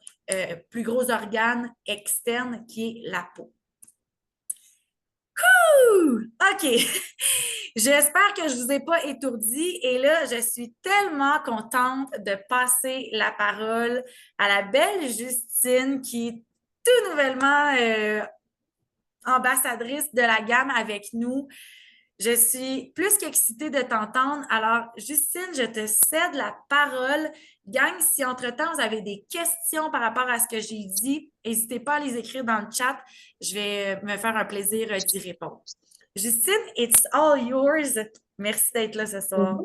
plus gros organe externe qui est la peau? OK. J'espère que je ne vous ai pas étourdi. Et là, je suis tellement contente de passer la parole à la belle Justine qui est tout nouvellement ambassadrice de la gamme avec nous. Je suis plus qu'excitée de t'entendre. Alors, Justine, je te cède la parole. Gang, si entre-temps, vous avez des questions par rapport à ce que j'ai dit, n'hésitez pas à les écrire dans le chat. Je vais me faire un plaisir d'y répondre. Justine, it's all yours. Merci d'être là ce soir.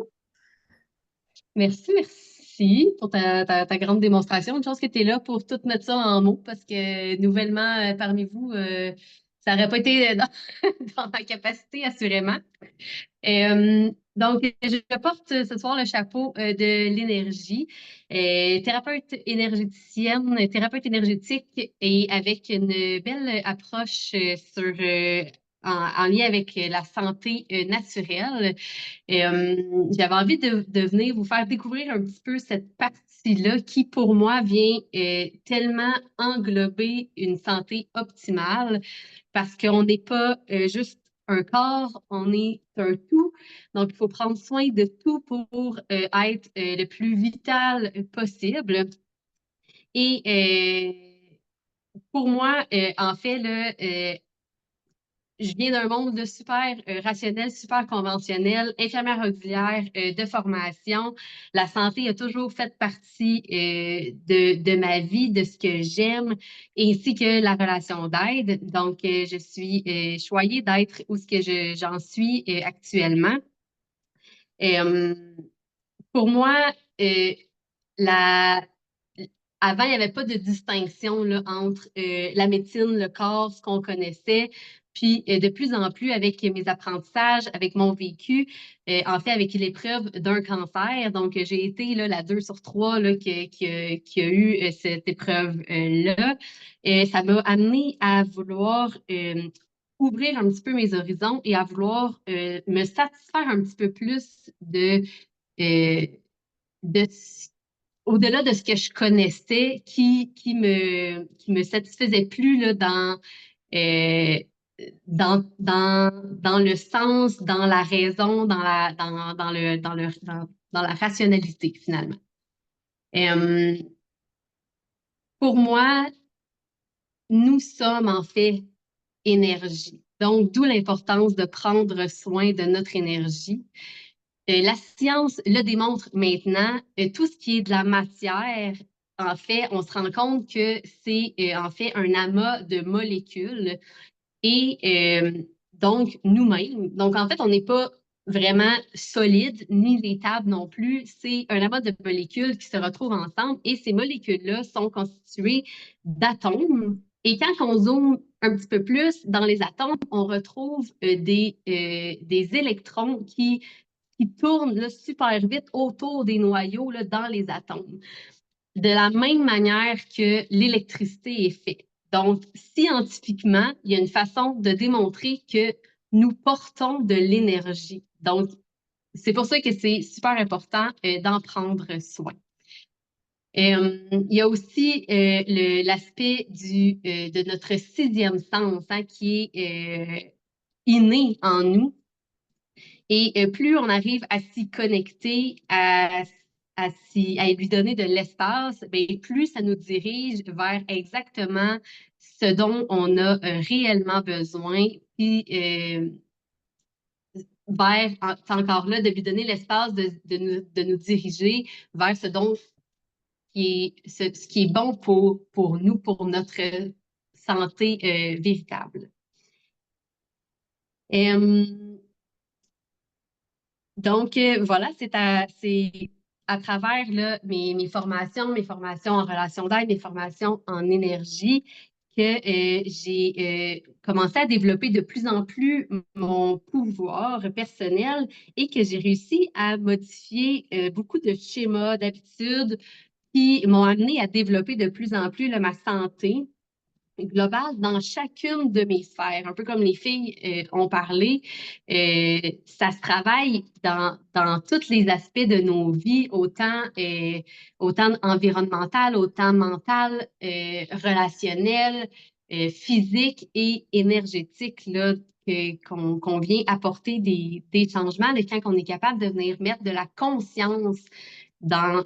Merci pour ta grande démonstration. Une chose que tu es là pour tout mettre ça en mots parce que nouvellement parmi vous, ça n'aurait pas été dans ma capacité, assurément. Donc, je porte ce soir le chapeau de l'énergie, thérapeute énergéticienne, thérapeute énergétique et avec une belle approche en lien avec la santé naturelle. J'avais envie de venir vous faire découvrir un petit peu cette partie-là qui, pour moi, vient tellement englober une santé optimale parce qu'on n'est pas juste un corps, on est un tout. Donc, il faut prendre soin de tout pour être le plus vital possible. Et pour moi, en fait, là, je viens d'un monde super rationnel, super conventionnel, infirmière auxiliaire de formation. La santé a toujours fait partie de ma vie, de ce que j'aime, ainsi que la relation d'aide. Donc, je suis choyée d'être où ce que j'en suis actuellement. Pour moi, la... avant, il n'y avait pas de distinction là, entre la médecine, le corps, ce qu'on connaissait. Puis, de plus en plus, avec mes apprentissages, avec mon vécu, en fait, avec l'épreuve d'un cancer. Donc, j'ai été là, la 2 sur 3 là, qui a eu cette épreuve-là. Ça m'a amené à vouloir ouvrir un petit peu mes horizons et à vouloir me satisfaire un petit peu plus euh, de au-delà de ce que je connaissais, qui me satisfaisait plus là, euh, dans le sens, dans la raison, dans la rationalité, finalement. Euh, pour moi, nous sommes en fait énergie. Donc, d'où l'importance de prendre soin de notre énergie. La science le démontre maintenant. Tout ce qui est de la matière, en fait, on se rend compte que c'est en fait un amas de molécules et donc nous-mêmes. Donc, en fait, on n'est pas vraiment solide ni l'étable non plus. C'est un amas de molécules qui se retrouvent ensemble et ces molécules-là sont constituées d'atomes. Et quand on zoome un petit peu plus dans les atomes, on retrouve des électrons qui tournent là, super vite autour des noyaux là, dans les atomes. De la même manière que l'électricité est faite. Donc, scientifiquement, il y a une façon de démontrer que nous portons de l'énergie. Donc, c'est pour ça que c'est super important d'en prendre soin. Il y a aussi l'aspect de notre sixième sens hein, qui est inné en nous. Et plus on arrive à s'y connecter, à lui donner de l'espace, bien, plus ça nous dirige vers exactement ce dont on a réellement besoin. Puis vers, c'est encore là, de lui donner l'espace de nous diriger vers ce dont ce qui est bon pour nous, pour notre santé véritable. Donc, voilà, c'est à travers là, mes formations en relation d'aide, mes formations en énergie, que j'ai commencé à développer de plus en plus mon pouvoir personnel et que j'ai réussi à modifier beaucoup de schémas, d'habitudes qui m'ont amené à développer de plus en plus là, ma santé globale dans chacune de mes sphères. Un peu comme les filles ont parlé, ça se travaille dans tous les aspects de nos vies, autant environnemental, autant mental, relationnel, physique et énergétique, là, qu'on vient apporter des changements, et quand on est capable de venir mettre de la conscience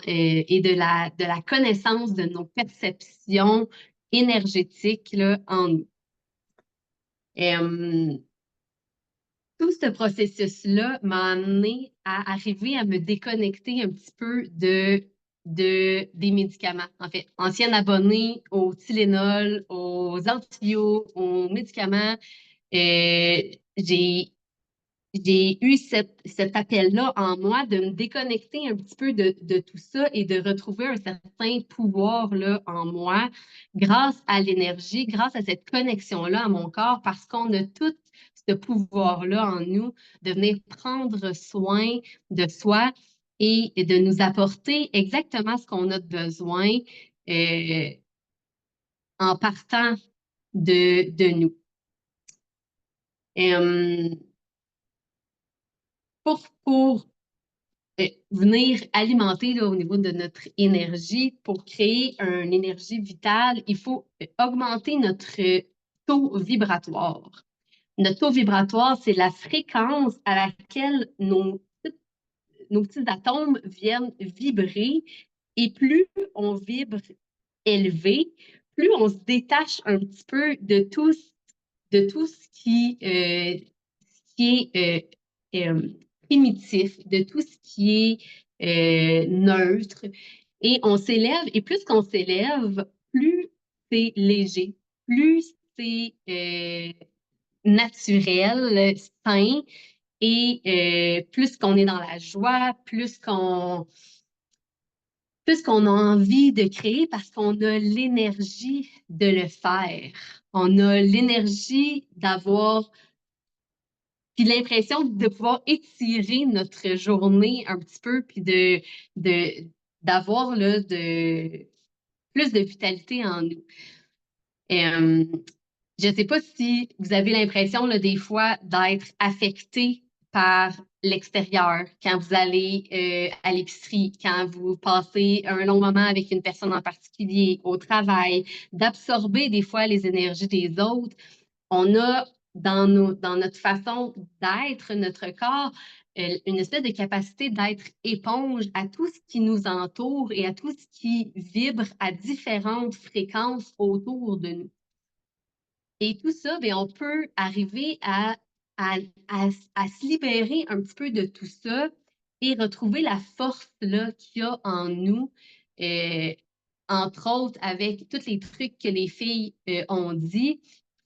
et de la connaissance de nos perceptions énergétiques là, en nous. Tout ce processus-là m'a amené à arriver à me déconnecter un petit peu des médicaments. En fait, ancienne abonnée au Tylenol, aux antibiotiques, aux médicaments, j'ai eu cet appel-là en moi de me déconnecter un petit peu de tout ça et de retrouver un certain pouvoir là, en moi grâce à l'énergie, grâce à cette connexion-là à mon corps, parce qu'on a tout ce pouvoir-là en nous de venir prendre soin de soi et de nous apporter exactement ce qu'on a besoin euh, en partant de nous. Pour venir alimenter là, au niveau de notre énergie, pour créer une énergie vitale, il faut augmenter notre taux vibratoire. Notre taux vibratoire, c'est la fréquence à laquelle nos petits atomes viennent vibrer. Et plus on vibre élevé, plus on se détache un petit peu de tout ce qui est primitif, de tout ce qui est neutre. Et on s'élève, et plus qu'on s'élève, plus c'est léger, plus c'est naturel, sain, Et plus qu'on est dans la joie, plus qu'on a envie de créer parce qu'on a l'énergie de le faire. On a l'énergie d'avoir, puis l'impression de pouvoir étirer notre journée un petit peu, puis d'avoir là, plus de vitalité en nous. Euh, je ne sais pas si vous avez l'impression là, des fois d'être affecté par l'extérieur quand vous allez à l'épicerie, quand vous passez un long moment avec une personne en particulier, au travail, d'absorber des fois les énergies des autres. On a dans notre façon d'être, notre corps, une espèce de capacité d'être éponge à tout ce qui nous entoure et à tout ce qui vibre à différentes fréquences autour de nous. Et tout ça, bien, on peut arriver à se libérer un petit peu de tout ça et retrouver la force là, qu'il y a en nous, euh, entre autres avec tous les trucs que les filles ont dit,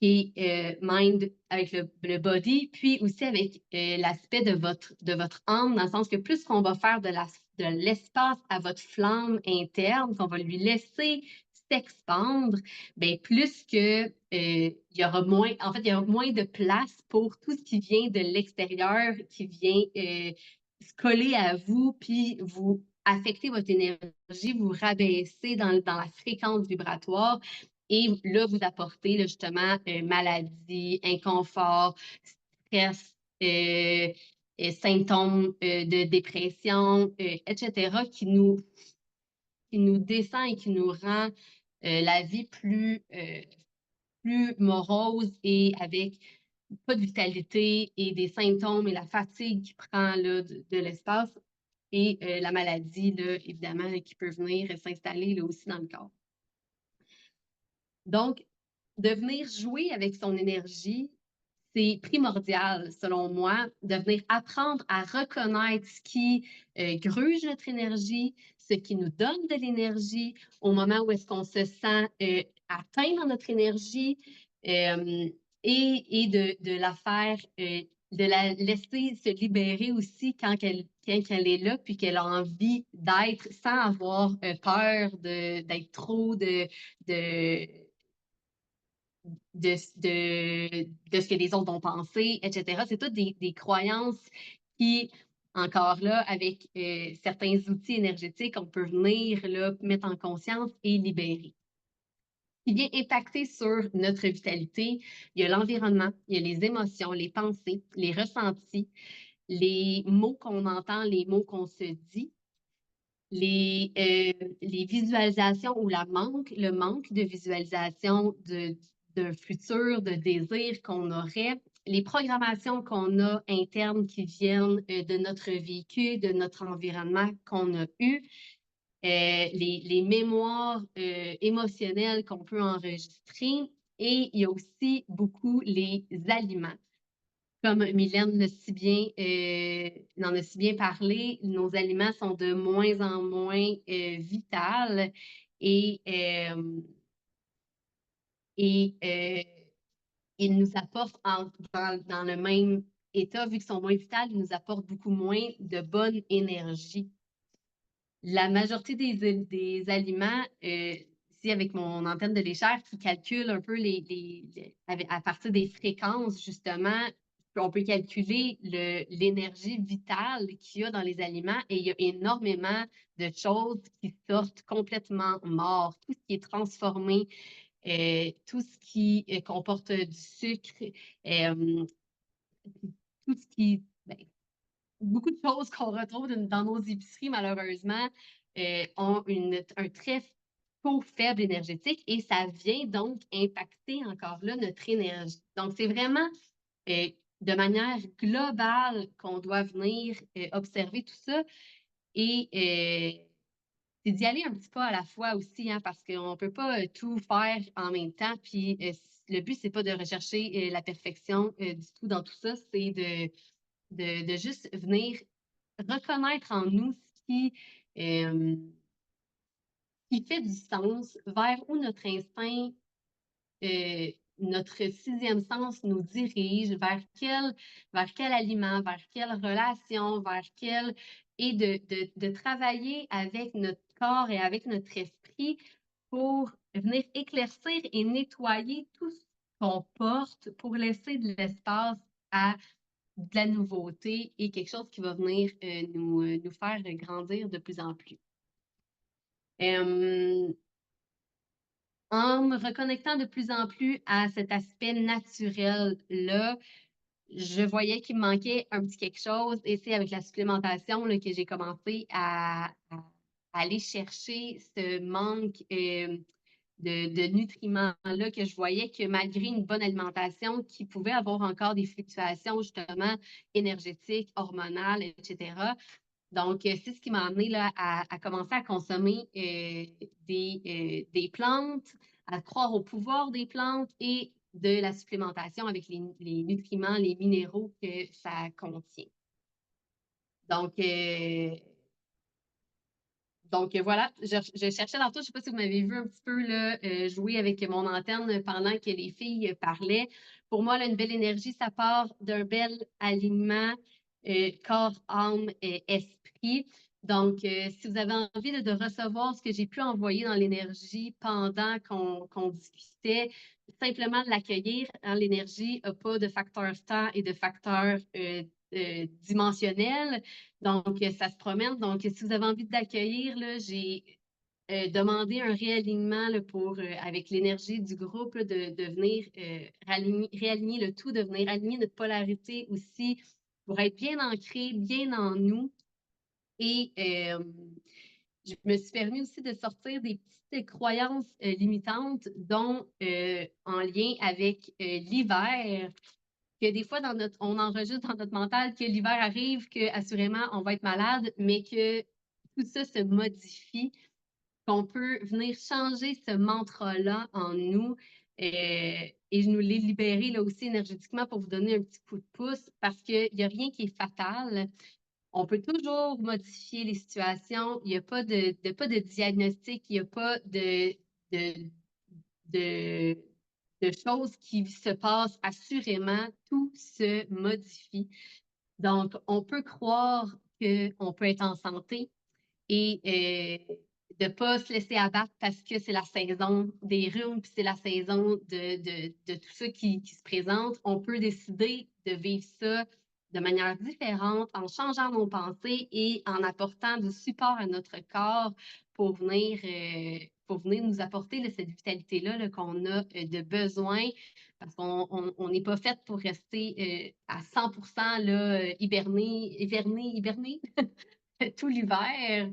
et mind avec le body, puis aussi avec l'aspect de votre âme, dans le sens que plus qu'on va faire de l'espace à votre flamme interne, qu'on va lui laisser s'expandre, bien, plus que il y aura moins, en fait, il y aura moins de place pour tout ce qui vient de l'extérieur, qui vient se coller à vous, puis vous affecter votre énergie, vous rabaisser dans la fréquence vibratoire et là, vous apporter là, justement maladie, inconfort, stress, symptômes de dépression, etc., qui nous descend et qui nous rend la vie plus morose et avec pas de vitalité et des symptômes et la fatigue qui prend là, de l'espace et la maladie, là, évidemment, là, qui peut venir s'installer là, aussi dans le corps. Donc, de venir jouer avec son énergie, c'est primordial, selon moi, de venir apprendre à reconnaître ce qui gruge notre énergie, ce qui nous donne de l'énergie au moment où est-ce qu'on se sent atteint dans notre énergie et de la faire, de la laisser se libérer aussi quand elle est là, puis qu'elle a envie d'être sans avoir peur d'être trop de ce que les autres vont penser, etc. C'est toutes des croyances qui, encore là, avec certains outils énergétiques, on peut venir là, mettre en conscience et libérer. Qui vient impacter sur notre vitalité, il y a l'environnement, il y a les émotions, les pensées, les ressentis, les mots qu'on entend, les mots qu'on se dit, les visualisations ou le manque de visualisation d'un futur, de désir qu'on aurait, les programmations qu'on a internes qui viennent de notre vécu, de notre environnement qu'on a eu, les mémoires émotionnelles qu'on peut enregistrer et il y a aussi beaucoup les aliments. Comme Mylène en a si bien parlé, nos aliments sont de moins en moins vitaux et, ils nous apportent dans le même état, vu qu'ils sont moins vitaux, ils nous apportent beaucoup moins de bonne énergie. La majorité des aliments, ici avec mon antenne de l'échelle qui calcule un peu à partir des fréquences, justement, on peut calculer l'énergie vitale qu'il y a dans les aliments et il y a énormément de choses qui sortent complètement mortes. Tout ce qui est transformé, tout ce qui comporte du sucre, tout ce qui... ben, beaucoup de choses qu'on retrouve dans nos épiceries, malheureusement, ont un très taux faible énergétique et ça vient donc impacter encore là notre énergie. Donc, c'est vraiment de manière globale qu'on doit venir observer tout ça et c'est d'y aller un petit peu à la fois aussi, hein, parce qu'on ne peut pas tout faire en même temps. Puis le but, c'est pas de rechercher la perfection du tout dans tout ça, c'est de juste venir reconnaître en nous euh, qui fait du sens, vers où notre instinct notre sixième sens nous dirige, vers quel aliment, vers quelle relation, vers quel... et de travailler avec notre corps et avec notre esprit pour venir éclaircir et nettoyer tout ce qu'on porte pour laisser de l'espace à de la nouveauté et quelque chose qui va venir nous faire grandir de plus en plus. En me reconnectant de plus en plus à cet aspect naturel-là, je voyais qu'il me manquait un petit quelque chose et c'est avec la supplémentation là, que j'ai commencé à aller chercher ce manque de nutriments-là que je voyais que malgré une bonne alimentation, qui pouvait avoir encore des fluctuations justement énergétiques, hormonales, etc. Donc, c'est ce qui m'a amené là, à commencer à consommer des plantes, à croire au pouvoir des plantes et de la supplémentation avec les nutriments, les minéraux que ça contient. Donc, voilà, je cherchais tantôt, je ne sais pas si vous m'avez vu un petit peu là, jouer avec mon antenne pendant que les filles parlaient. Pour moi, là, une belle énergie, ça part d'un bel alignement corps, âme et esprit. Donc, si vous avez envie de recevoir ce que j'ai pu envoyer dans l'énergie pendant qu'on discutait, simplement de l'accueillir. Hein, l'énergie n'a pas de facteur temps et de facteur dimensionnel. Donc, ça se promène. Donc, si vous avez envie d'accueillir, j'ai demandé un réalignement là, pour, avec l'énergie du groupe, là, de venir réaligner le tout, de venir aligner notre polarité aussi pour être bien ancré, bien en nous. Et je me suis permis aussi de sortir des petites croyances limitantes, dont en lien avec l'hiver, que des fois, on enregistre dans notre mental que l'hiver arrive, que assurément on va être malade, mais que tout ça se modifie, qu'on peut venir changer ce mantra-là en nous. Et je nous l'ai libéré là aussi énergétiquement pour vous donner un petit coup de pouce, parce qu'il n'y a rien qui est fatal. On peut toujours modifier les situations. Il n'y a pas de diagnostic, il n'y a pas de, de, de choses qui se passent. Assurément, tout se modifie. Donc, on peut croire qu'on peut être en santé et de ne pas se laisser abattre parce que c'est la saison des rhumes, puis c'est la saison de tout ça qui se présente. On peut décider de vivre ça de manière différente en changeant nos pensées et en apportant du support à notre corps pour venir nous apporter là, cette vitalité-là là, qu'on a de besoin, parce qu'on n'est pas fait pour rester à 100% là, hiberné tout l'hiver.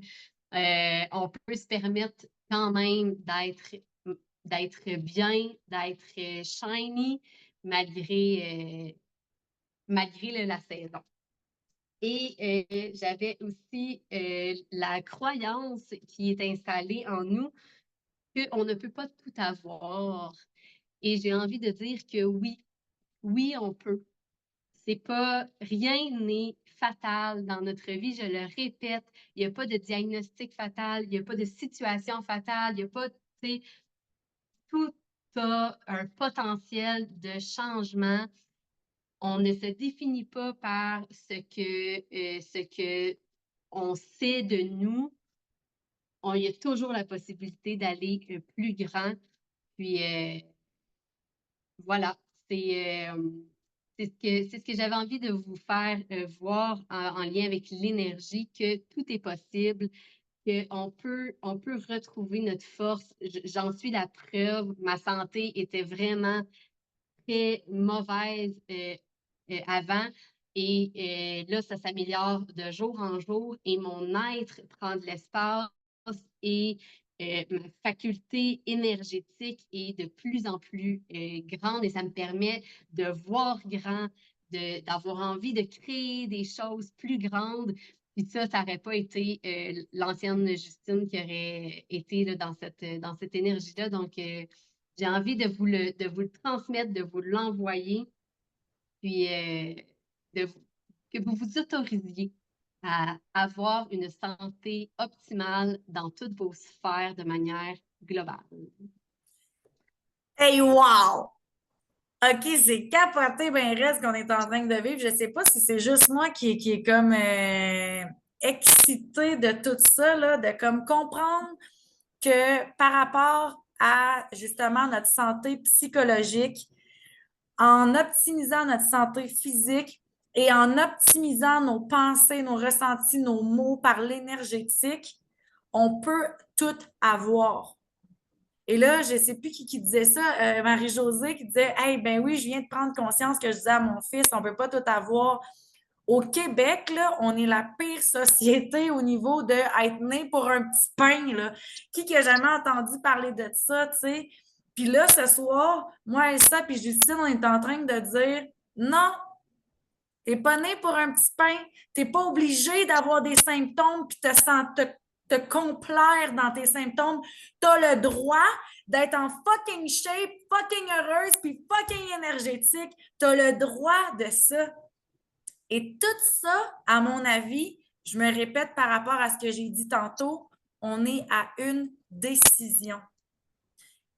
On peut se permettre quand même d'être bien, d'être shiny malgré la saison. Et j'avais aussi la croyance qui est installée en nous qu'on ne peut pas tout avoir. Et j'ai envie de dire que oui, on peut. C'est pas, rien n'est fatal dans notre vie, je le répète, il n'y a pas de diagnostic fatal, il n'y a pas de situation fatale, il n'y a pas, tu sais, tout a un potentiel de changement. On ne se définit pas par ce que on sait de nous. Il y a toujours la possibilité d'aller plus grand. Puis voilà, c'est ce que j'avais envie de vous faire voir en lien avec l'énergie, que tout est possible, qu'on on peut retrouver notre force. J'en suis la preuve. Ma santé était vraiment très mauvaise avant. Et là, ça s'améliore de jour en jour et mon être prend de l'espace et ma faculté énergétique est de plus en plus grande et ça me permet de voir grand, d'avoir envie de créer des choses plus grandes. Puis ça n'aurait pas été l'ancienne Justine qui aurait été là, dans cette énergie-là. Donc, j'ai envie de vous le transmettre, de vous l'envoyer, puis que vous vous autorisiez à avoir une santé optimale dans toutes vos sphères de manière globale. Hey, wow! OK, c'est capoté, ben reste qu'on est en train de vivre. Je sais pas si c'est juste moi qui est comme excitée de tout ça, là, de comme comprendre que par rapport à justement notre santé psychologique, en optimisant notre santé physique et en optimisant nos pensées, nos ressentis, nos mots par l'énergétique, on peut tout avoir. Et là, je ne sais plus qui disait ça, Marie-Josée qui disait hey, ben oui, je viens de prendre conscience que je disais à mon fils, on ne peut pas tout avoir. Au Québec, là, on est la pire société au niveau de être né pour un petit pain. Là. Qui a jamais entendu parler de ça, tu sais? Puis là, ce soir, moi et ça, puis Justine, on est en train de dire non, t'es pas né pour un petit pain. T'es pas obligé d'avoir des symptômes puis te complaire dans tes symptômes. T'as le droit d'être en fucking shape, fucking heureuse puis fucking énergétique. T'as le droit de ça. Et tout ça, à mon avis, je me répète par rapport à ce que j'ai dit tantôt, on est à une décision.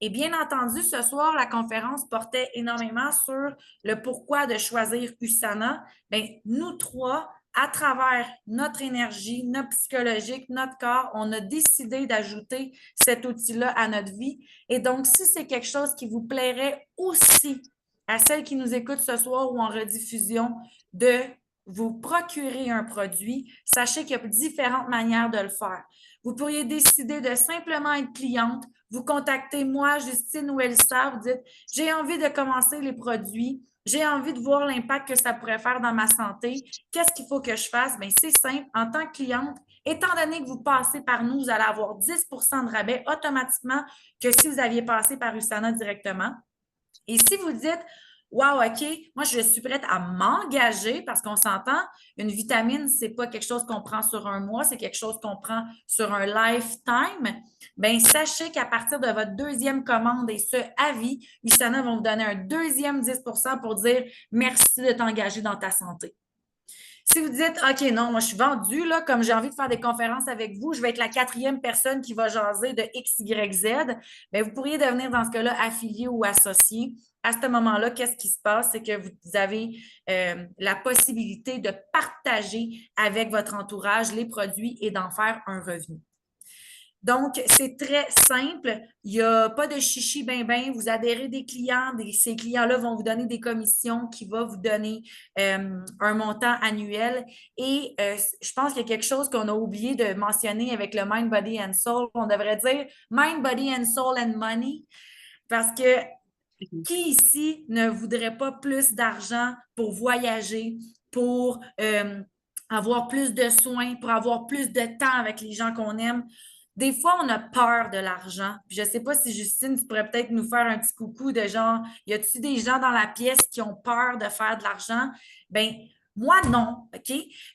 Et bien entendu, ce soir, la conférence portait énormément sur le pourquoi de choisir USANA. Bien, nous trois, à travers notre énergie, notre psychologique, notre corps, on a décidé d'ajouter cet outil-là à notre vie. Et donc, si c'est quelque chose qui vous plairait aussi à celles qui nous écoutent ce soir ou en rediffusion, de vous procurer un produit, sachez qu'il y a différentes manières de le faire. Vous pourriez décider de simplement être cliente, vous contactez moi, Justine ou Elsa, vous dites j'ai envie de commencer les produits, j'ai envie de voir l'impact que ça pourrait faire dans ma santé. Qu'est-ce qu'il faut que je fasse? Bien, c'est simple. En tant que cliente, étant donné que vous passez par nous, vous allez avoir 10 de rabais automatiquement que si vous aviez passé par USANA directement. Et si vous dites wow, OK, moi, je suis prête à m'engager parce qu'on s'entend, une vitamine, c'est pas quelque chose qu'on prend sur un mois, c'est quelque chose qu'on prend sur un lifetime. Bien, sachez qu'à partir de votre deuxième commande et ce avis, USANA vont vous donner un deuxième 10 pour dire merci de t'engager dans ta santé. Si vous dites, OK, non, moi, je suis vendue, là, comme j'ai envie de faire des conférences avec vous, je vais être la 4e personne qui va jaser de X, Y, Z, bien, vous pourriez devenir, dans ce cas-là, affilié ou associé. À ce moment-là, qu'est-ce qui se passe? C'est que vous avez la possibilité de partager avec votre entourage les produits et d'en faire un revenu. Donc, c'est très simple. Il n'y a pas de chichi ben. Vous adhérez des clients. Ces clients-là vont vous donner des commissions qui vont vous donner un montant annuel. Et je pense qu'il y a quelque chose qu'on a oublié de mentionner avec le Mind, Body and Soul. On devrait dire Mind, Body and Soul and Money. Parce que qui ici ne voudrait pas plus d'argent pour voyager, pour avoir plus de soins, pour avoir plus de temps avec les gens qu'on aime? Des fois, on a peur de l'argent. Puis je ne sais pas si Justine, tu pourrais peut-être nous faire un petit coucou de genre, y a-t-il des gens dans la pièce qui ont peur de faire de l'argent? Bien, moi, non, OK?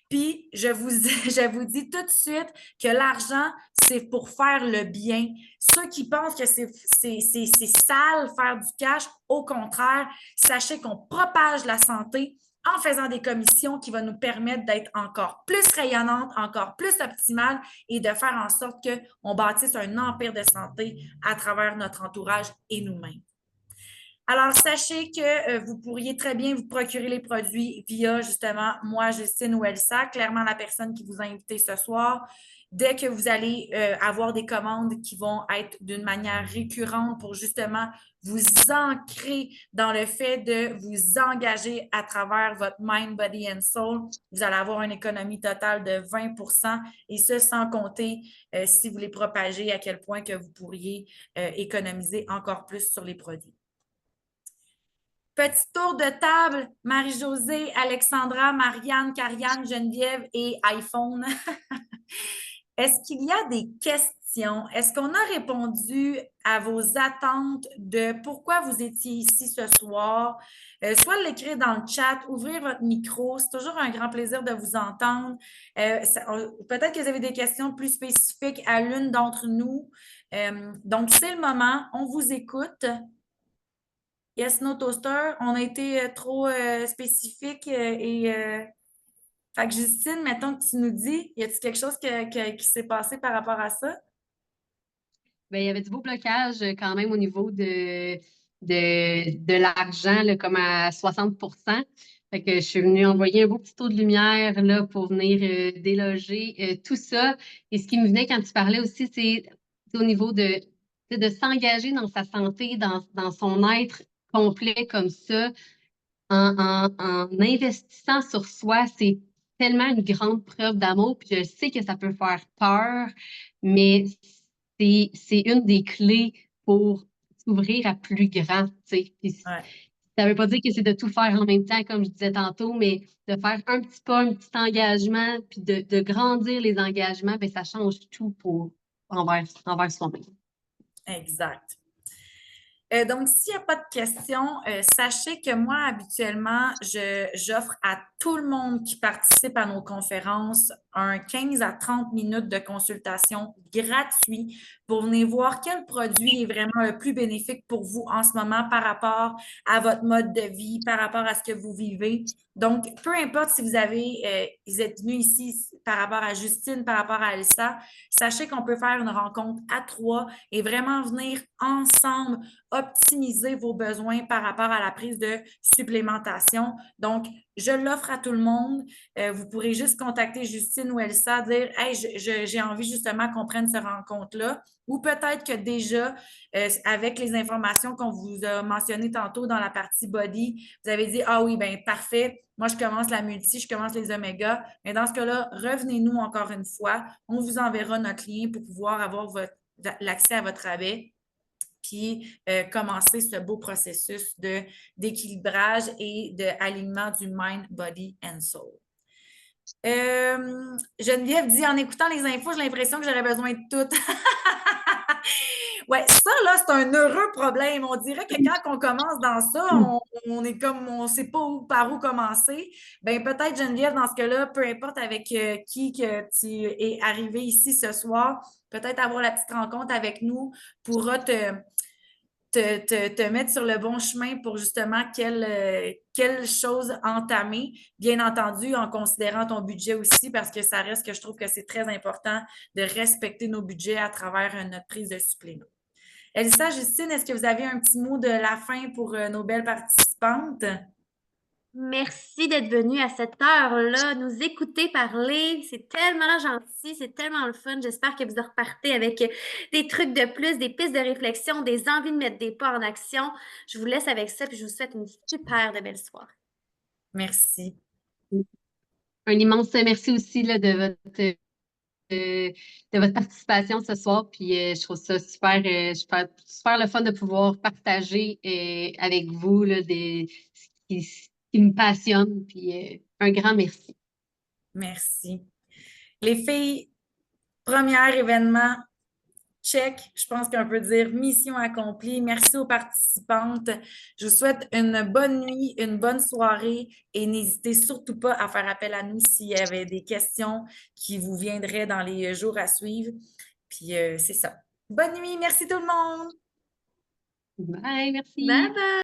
Puis je vous dis tout de suite que l'argent, c'est pour faire le bien. Ceux qui pensent que c'est sale faire du cash, au contraire, sachez qu'on propage la santé en faisant des commissions qui vont nous permettre d'être encore plus rayonnantes, encore plus optimales et de faire en sorte qu'on bâtisse un empire de santé à travers notre entourage et nous-mêmes. Alors, sachez que vous pourriez très bien vous procurer les produits via justement moi, Justine ou Elsa, clairement la personne qui vous a invité ce soir. Dès que vous allez avoir des commandes qui vont être d'une manière récurrente pour justement vous ancrer dans le fait de vous engager à travers votre Mind, Body and Soul, vous allez avoir une économie totale de 20 et ce, sans compter si vous les propagez, à quel point que vous pourriez économiser encore plus sur les produits. Petit tour de table, Marie-Josée, Alexandra, Marianne, Karianne, Geneviève et iPhone. Est-ce qu'il y a des questions? Est-ce qu'on a répondu à vos attentes de pourquoi vous étiez ici ce soir? Soit l'écrire dans le chat, ouvrir votre micro. C'est toujours un grand plaisir de vous entendre. Peut-être que vous avez des questions plus spécifiques à l'une d'entre nous. Donc, c'est le moment. On vous écoute. Yes, no toaster, on a été trop spécifique fait que Justine, mettons que tu nous dis, y a-t-il quelque chose qui s'est passé par rapport à ça? Bien, il y avait du beau blocage quand même au niveau de de l'argent, là, comme à 60%. Fait que je suis venue envoyer un beau petit taux de lumière là, pour venir déloger tout ça. Et ce qui me venait quand tu parlais aussi, c'est au niveau de s'engager dans sa santé, dans son être complet comme ça, en investissant sur soi, c'est tellement une grande preuve d'amour. Puis je sais que ça peut faire peur, mais c'est une des clés pour s'ouvrir à plus grand, tu sais. Puis Ouais. ça veut pas dire que c'est de tout faire en même temps, comme je disais tantôt, mais de faire un petit pas, un petit engagement, puis de grandir les engagements, ben ça change tout envers soi-même. Exact. Donc, s'il n'y a pas de questions, sachez que moi, habituellement, j'offre à tout le monde qui participe à nos conférences un 15 à 30 minutes de consultation gratuit pour venir voir quel produit est vraiment le plus bénéfique pour vous en ce moment par rapport à votre mode de vie, par rapport à ce que vous vivez. Donc, peu importe si vous êtes venus ici par rapport à Justine, par rapport à Elsa, sachez qu'on peut faire une rencontre à 3 et vraiment venir ensemble optimiser vos besoins par rapport à la prise de supplémentation. Donc, je l'offre à tout le monde. Vous pourrez juste contacter Justine ou Elsa, dire « Hey, j'ai envie justement qu'on prenne cette rencontre-là. » Ou peut-être que déjà, avec les informations qu'on vous a mentionnées tantôt dans la partie body, vous avez dit « Ah oui, bien parfait, moi je commence la multi, je commence les oméga. » Mais dans ce cas-là, revenez-nous encore une fois. On vous enverra notre lien pour pouvoir avoir l'accès à votre rabais puis commencer ce beau processus d'équilibrage et d'alignement du mind, body and soul. Geneviève dit, en écoutant les infos, j'ai l'impression que j'aurais besoin de tout. Ouais, ça, là, c'est un heureux problème. On dirait que quand on commence dans ça, on est comme, on ne sait pas par où commencer. Ben peut-être, Geneviève, dans ce cas-là, peu importe avec qui que tu es arrivé ici ce soir, peut-être avoir la petite rencontre avec nous pourra te mettre sur le bon chemin pour justement quelle chose entamer, bien entendu en considérant ton budget aussi, parce que ça reste que je trouve que c'est très important de respecter nos budgets à travers notre prise de supplément. Elsa, Justine, est-ce que vous avez un petit mot de la fin pour nos belles participantes? Merci d'être venu à cette heure-là, nous écouter parler. C'est tellement gentil, c'est tellement le fun. J'espère que vous repartez avec des trucs de plus, des pistes de réflexion, des envies de mettre des pas en action. Je vous laisse avec ça, puis je vous souhaite une super de belle soirée. Merci. Un immense merci aussi là, de votre participation ce soir. Puis je trouve ça super, super le fun de pouvoir partager avec vous là, ce qui me passionne. Puis un grand merci. Merci. Les filles, premier événement, check. Je pense qu'on peut dire mission accomplie. Merci aux participantes. Je vous souhaite une bonne nuit, une bonne soirée et n'hésitez surtout pas à faire appel à nous s'il y avait des questions qui vous viendraient dans les jours à suivre. Puis c'est ça. Bonne nuit. Merci tout le monde. Bye, merci. Bye bye!